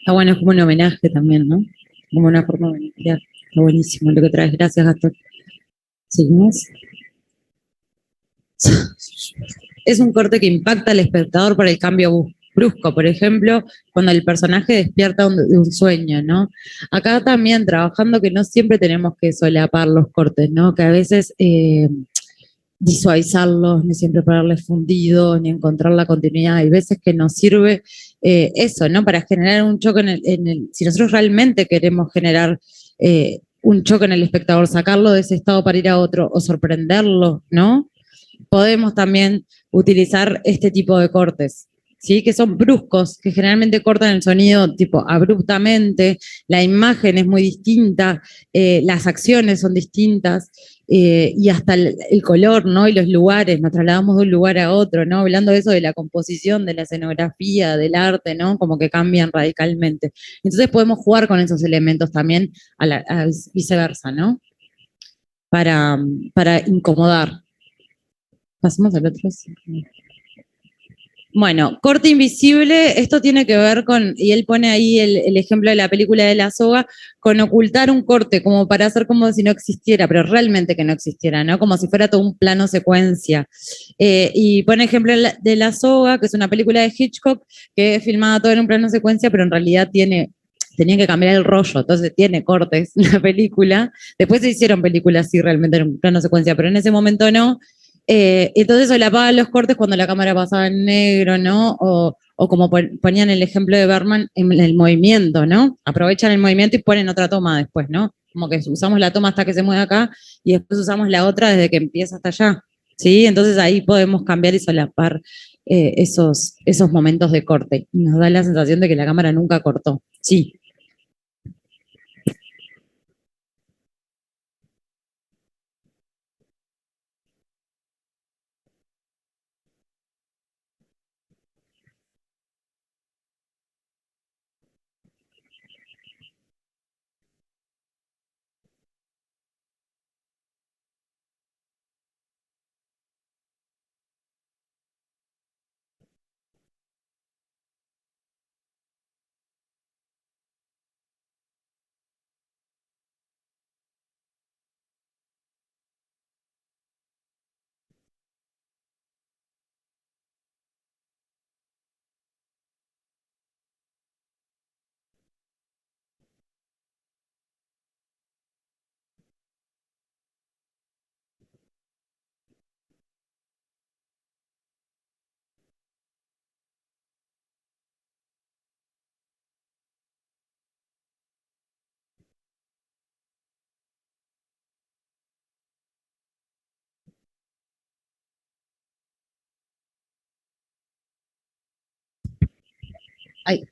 Está bueno, es como un homenaje también, ¿no? Como una forma de homenajear. Está buenísimo lo que traes. Gracias, Gastón. ¿Seguimos? Es un corte que impacta al espectador por el cambio brusco, por ejemplo, cuando el personaje despierta de un sueño, ¿no? Acá también trabajando que no siempre tenemos que solapar los cortes, ¿no? Que a veces visualizarlos, ni siempre ponerles fundido, ni encontrar la continuidad. Hay veces que nos sirve eso, ¿no? Para generar un choque si nosotros realmente queremos generar un choque en el espectador, sacarlo de ese estado para ir a otro o sorprenderlo, ¿no? Podemos también utilizar este tipo de cortes, ¿sí? Que son bruscos, que generalmente cortan el sonido tipo abruptamente, la imagen es muy distinta, las acciones son distintas y hasta el color, ¿no? Y los lugares, nos trasladamos de un lugar a otro, ¿no? Hablando de eso de la composición, de la escenografía, del arte, ¿no? Como que cambian radicalmente. Entonces podemos jugar con esos elementos también a viceversa, ¿no? Para incomodar. Pasemos al otro. Bueno, corte invisible, esto tiene que ver con, y él pone ahí el ejemplo de la película de la soga, con ocultar un corte, como para hacer como si no existiera, pero realmente que no existiera, ¿no? Como si fuera todo un plano secuencia. Y pone ejemplo de la soga, que es una película de Hitchcock, que es filmada todo en un plano secuencia, pero en realidad tenían que cambiar el rollo, entonces tiene cortes la película. Después se hicieron películas así realmente en un plano secuencia, pero en ese momento no. Entonces solapaban los cortes cuando la cámara pasaba en negro, ¿no? O como ponían el ejemplo de Berman en el movimiento, ¿no? Aprovechan el movimiento y ponen otra toma después, ¿no? Como que usamos la toma hasta que se mueve acá y después usamos la otra desde que empieza hasta allá, ¿sí? Entonces ahí podemos cambiar y solapar esos momentos de corte. Y nos da la sensación de que la cámara nunca cortó. Sí. Ay.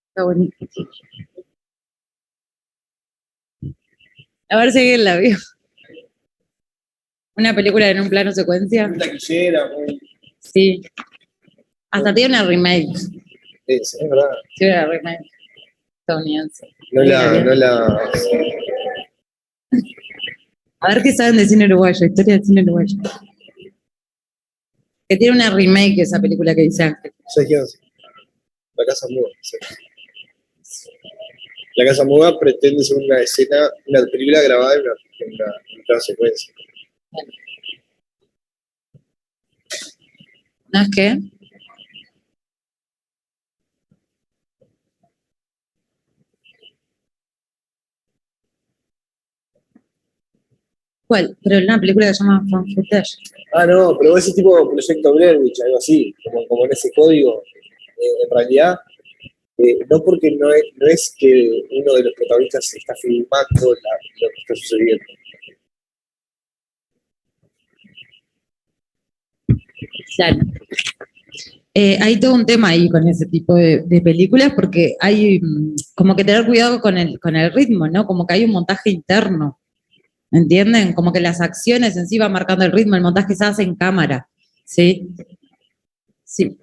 Está bonito. A ver si alguien la vio. Una película en un plano secuencia. Taquillera, muy. Sí. Hasta tiene una remake. Es verdad. Sí, una remake estadounidense. No la. A ver qué saben de cine uruguayo, historia del cine uruguayo. Que tiene una remake esa película que dice Ángel. ¿Sabes quién es? La Casa Muda. Sí. La Casa Muda pretende ser una escena, una película grabada en una secuencia. ¿No es qué? ¿Cuál? Pero una película que se llama Fan Footage. Ah, no, pero ese tipo Proyecto Blair Witch, algo así, como en ese código, en realidad, no porque no es que uno de los protagonistas está filmando lo que está sucediendo. Claro. Hay todo un tema ahí con ese tipo de películas porque hay como que tener cuidado con el ritmo, ¿no? Como que hay un montaje interno, ¿entienden? Como que las acciones en sí van marcando el ritmo, el montaje se hace en cámara, ¿sí? Sí,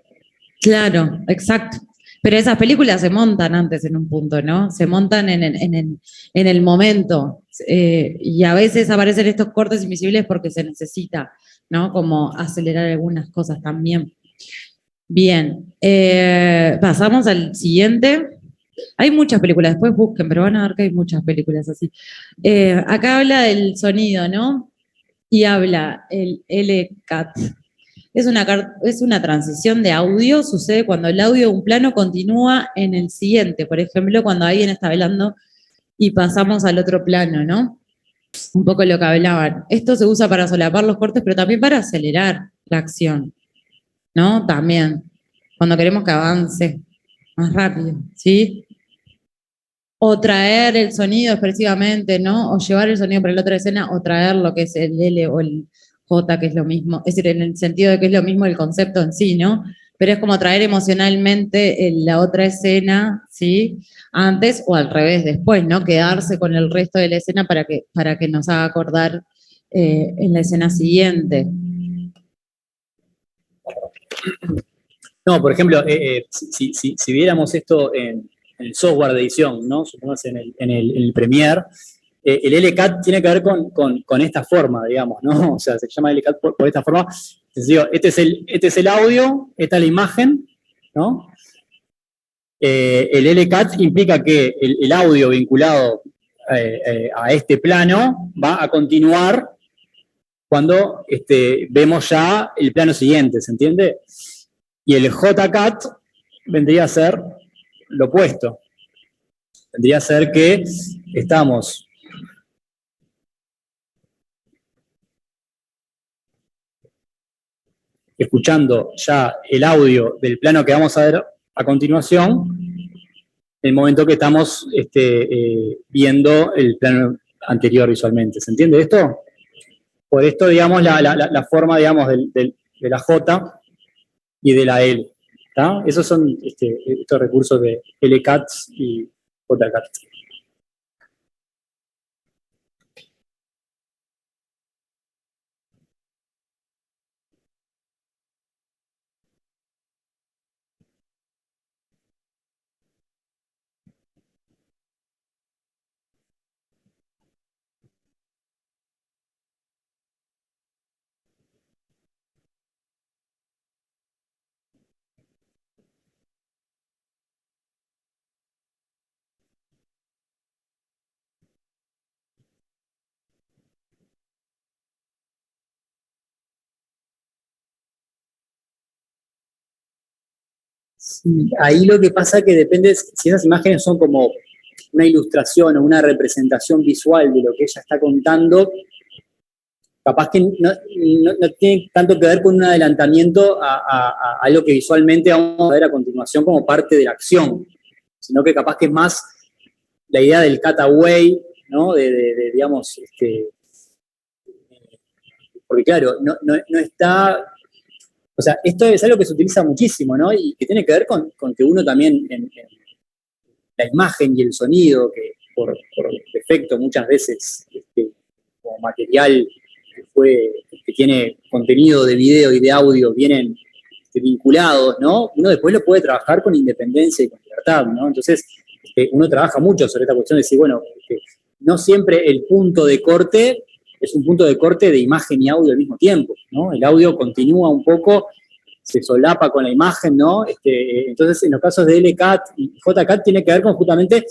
claro, exacto. Pero esas películas se montan antes en un punto, ¿no? Se montan en el momento. Y a veces aparecen estos cortes invisibles porque se necesita, ¿no? Como acelerar algunas cosas también. Bien, pasamos al siguiente. Hay muchas películas, después busquen, pero van a ver que hay muchas películas así. Acá habla del sonido, ¿no? Y habla el LCAT. Es una transición de audio, sucede cuando el audio de un plano continúa en el siguiente. Por ejemplo, cuando alguien está hablando y pasamos al otro plano, ¿no? Un poco lo que hablaban. Esto se usa para solapar los cortes, pero también para acelerar la acción, ¿no? También, cuando queremos que avance más rápido, ¿sí? o traer el sonido expresivamente, ¿no? O llevar el sonido para la otra escena, o traer lo que es el L o el J, que es lo mismo. Es decir, en el sentido de que es lo mismo el concepto en sí, ¿no? Pero es como traer emocionalmente la otra escena, ¿sí? Antes o al revés, después, ¿no? Quedarse con el resto de la escena para que nos haga acordar en la escena siguiente. No, por ejemplo, si viéramos esto en el software de edición, ¿no? Supongamos en el Premiere, el LCAT tiene que ver con esta forma, digamos, ¿no? O sea, se llama LCAT por esta forma. Entonces, este es el audio, esta es la imagen, ¿no? El LCAT implica que el audio vinculado a este plano va a continuar cuando vemos ya el plano siguiente, ¿se entiende? Y el JCAT vendría a ser lo opuesto. Vendría a ser que estamos escuchando ya el audio del plano que vamos a ver a continuación, en el momento que estamos viendo el plano anterior visualmente. ¿Se entiende esto? Por esto, digamos, la forma, digamos, de la J y de la L. ¿Tá? Esos son estos recursos de LCAT y JCAT. Sí, ahí lo que pasa que depende si esas imágenes son como una ilustración o una representación visual de lo que ella está contando, capaz que no tiene tanto que ver con un adelantamiento a algo que visualmente vamos a ver a continuación como parte de la acción, sino que capaz que es más la idea del cutaway, ¿no? Digamos, porque claro, no está. O sea, esto es algo que se utiliza muchísimo, ¿no? Y que tiene que ver con que uno también, en la imagen y el sonido, que por defecto muchas veces, como material que tiene contenido de video y de audio, vienen vinculados, ¿no? Uno después lo puede trabajar con independencia y con libertad, ¿no? Entonces, uno trabaja mucho sobre esta cuestión de decir, bueno, no siempre el punto de corte es un punto de corte de imagen y audio al mismo tiempo, ¿no? El audio continúa un poco, se solapa con la imagen, ¿no? Entonces, en los casos de LCAT y JCAT tiene que ver con justamente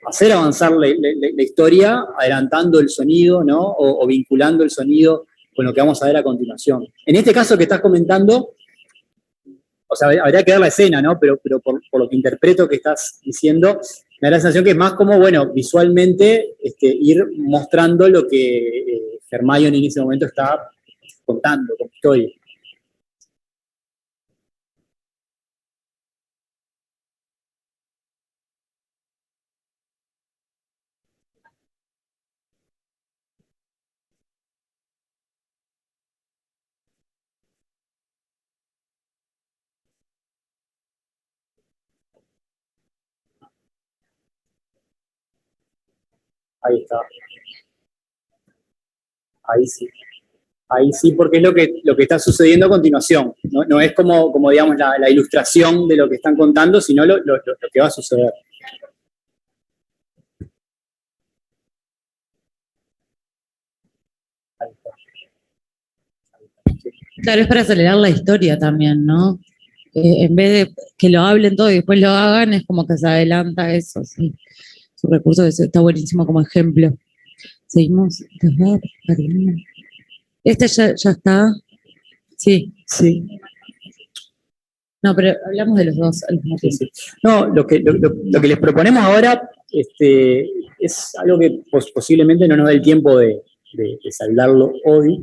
hacer avanzar la historia, adelantando el sonido, ¿no? O vinculando el sonido con lo que vamos a ver a continuación. En este caso que estás comentando, o sea, habría que ver la escena, ¿no? Pero por lo que interpreto que estás diciendo, me da la sensación que es más como, bueno, visualmente ir mostrando lo que Hermione en ese momento está contando como historia. Ahí está. Ahí sí. Ahí sí, porque es lo que está sucediendo a continuación. No es como digamos, la ilustración de lo que están contando, sino lo que va a suceder. Ahí está. Claro, es para acelerar la historia también, ¿no? En vez de que lo hablen todo y después lo hagan, es como que se adelanta eso, sí. Su recurso está buenísimo como ejemplo. Seguimos. Este ya está. Sí. Sí. No, pero hablamos de los dos al mismo tiempo. Sí. No, lo que les proponemos ahora es algo que posiblemente no nos da el tiempo de saldarlo hoy,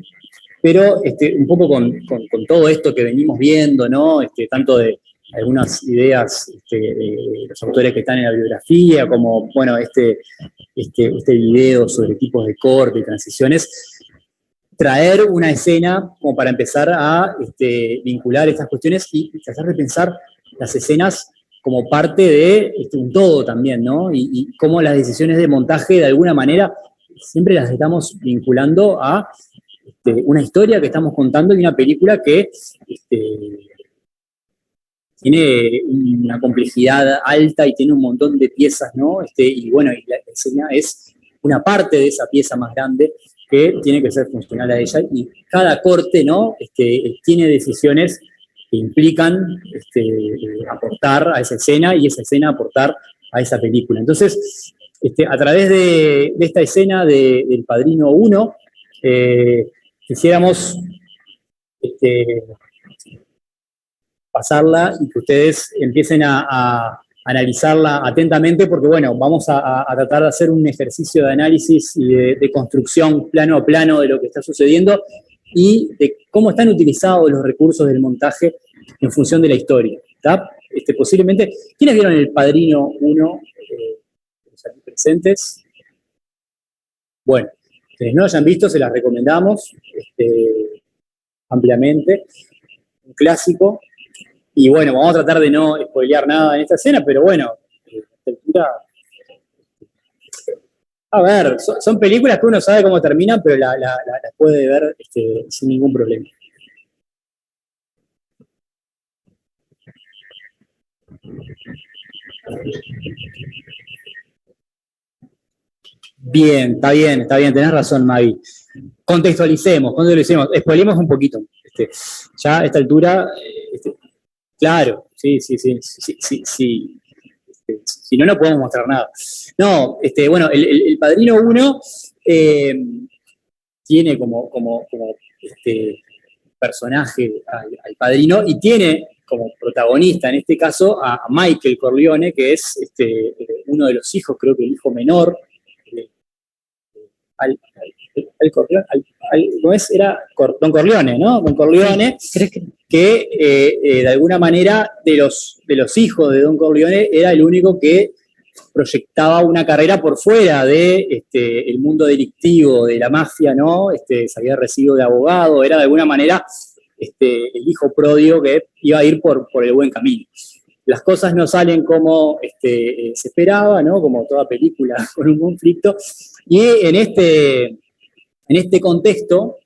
pero un poco con todo esto que venimos viendo, ¿no? Tanto de algunas ideas de los autores que están en la bibliografía, como, bueno, este video sobre tipos de corte y transiciones, traer una escena como para empezar a vincular estas cuestiones y tratar de pensar las escenas como parte de un todo también, ¿no? Y cómo las decisiones de montaje, de alguna manera, siempre las estamos vinculando a una historia que estamos contando y una película que tiene una complejidad alta y tiene un montón de piezas, ¿no? Y bueno, y la escena es una parte de esa pieza más grande que tiene que ser funcional a ella, y cada corte, ¿no? Tiene decisiones que implican aportar a esa escena y esa escena aportar a esa película. Entonces, a través de esta escena del Padrino 1, quisiéramos pasarla y que ustedes empiecen a analizarla atentamente, porque bueno, vamos a tratar de hacer un ejercicio de análisis y de construcción plano a plano de lo que está sucediendo y de cómo están utilizados los recursos del montaje en función de la historia. ¿Está? Posiblemente, ¿quiénes vieron El Padrino 1? Los aquí presentes. Bueno, quienes no lo hayan visto, se las recomendamos ampliamente. Un clásico. Y bueno, vamos a tratar de no spoilear nada en esta escena, pero bueno, a ver, son películas que uno sabe cómo terminan, pero las puede ver sin ningún problema. Bien, está bien, tenés razón, Maggie. Contextualicemos, spoilemos un poquito. Ya a esta altura, claro, sí. Si no, no podemos mostrar nada. No, bueno, el Padrino 1 tiene como personaje al padrino y tiene como protagonista en este caso a Michael Corleone, que es uno de los hijos, creo que el hijo menor, ¿cómo es? Era Don Corleone, ¿no? Don Corleone, que de alguna manera de los hijos de Don Corleone era el único que proyectaba una carrera por fuera de el mundo delictivo, de la mafia, ¿no? Se había recibido de abogado, era de alguna manera el hijo pródigo que iba a ir por el buen camino. Las cosas no salen como se esperaba, ¿no? Como toda película con un conflicto. Y en este contexto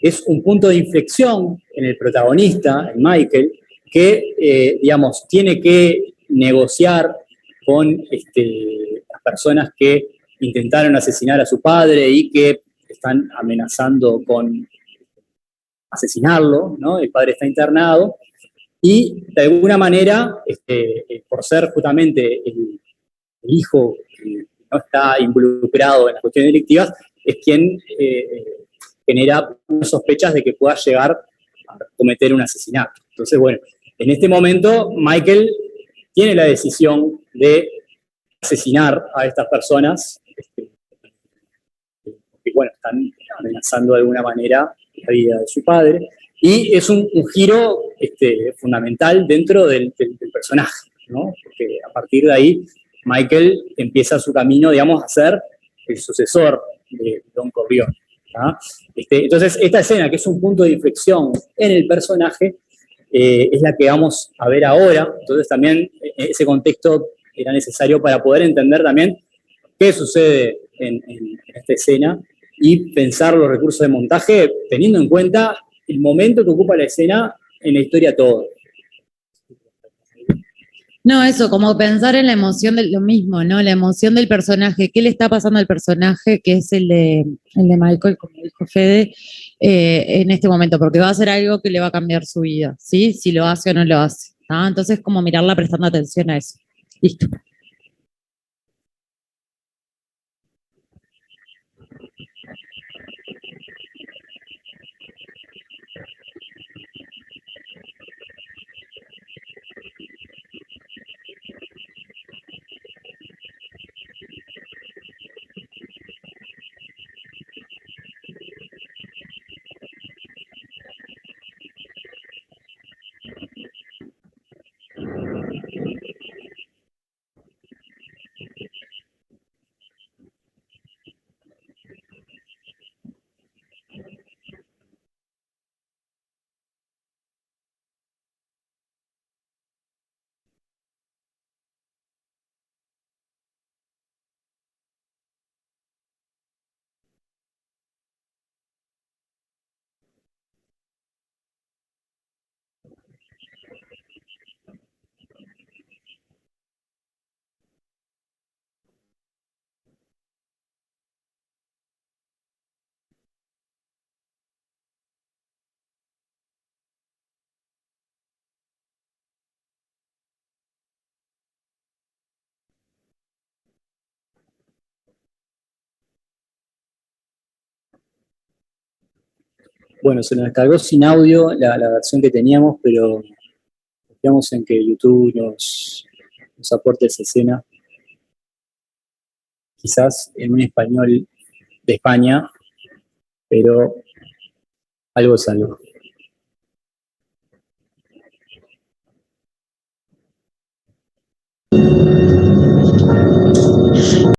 es un punto de inflexión en el protagonista, en Michael, que, digamos, tiene que negociar con las personas que intentaron asesinar a su padre y que están amenazando con asesinarlo, ¿no? El padre está internado y de alguna manera, por ser justamente el hijo que no está involucrado en las cuestiones delictivas, es quien genera sospechas de que pueda llegar a cometer un asesinato. Entonces, bueno, en este momento Michael tiene la decisión de asesinar a estas personas, que bueno, están amenazando de alguna manera la vida de su padre, y es un giro fundamental dentro del personaje, ¿no? Porque a partir de ahí Michael empieza su camino, digamos, a ser el sucesor de Don Corleone. Entonces, esta escena, que es un punto de inflexión en el personaje, es la que vamos a ver ahora. Entonces, también ese contexto era necesario para poder entender también qué sucede en esta escena y pensar los recursos de montaje teniendo en cuenta el momento que ocupa la escena en la historia todo. No, eso, como pensar en la emoción de lo mismo, ¿no? La emoción del personaje, qué le está pasando al personaje, que es el de Michael, como dijo Fede, en este momento, porque va a ser algo que le va a cambiar su vida, ¿sí? Si lo hace o no lo hace, ¿no? Entonces, como mirarla prestando atención a eso. Listo. Bueno, se nos descargó sin audio la versión que teníamos, pero confiamos en que YouTube nos aporte esa escena. Quizás en un español de España, pero algo es algo.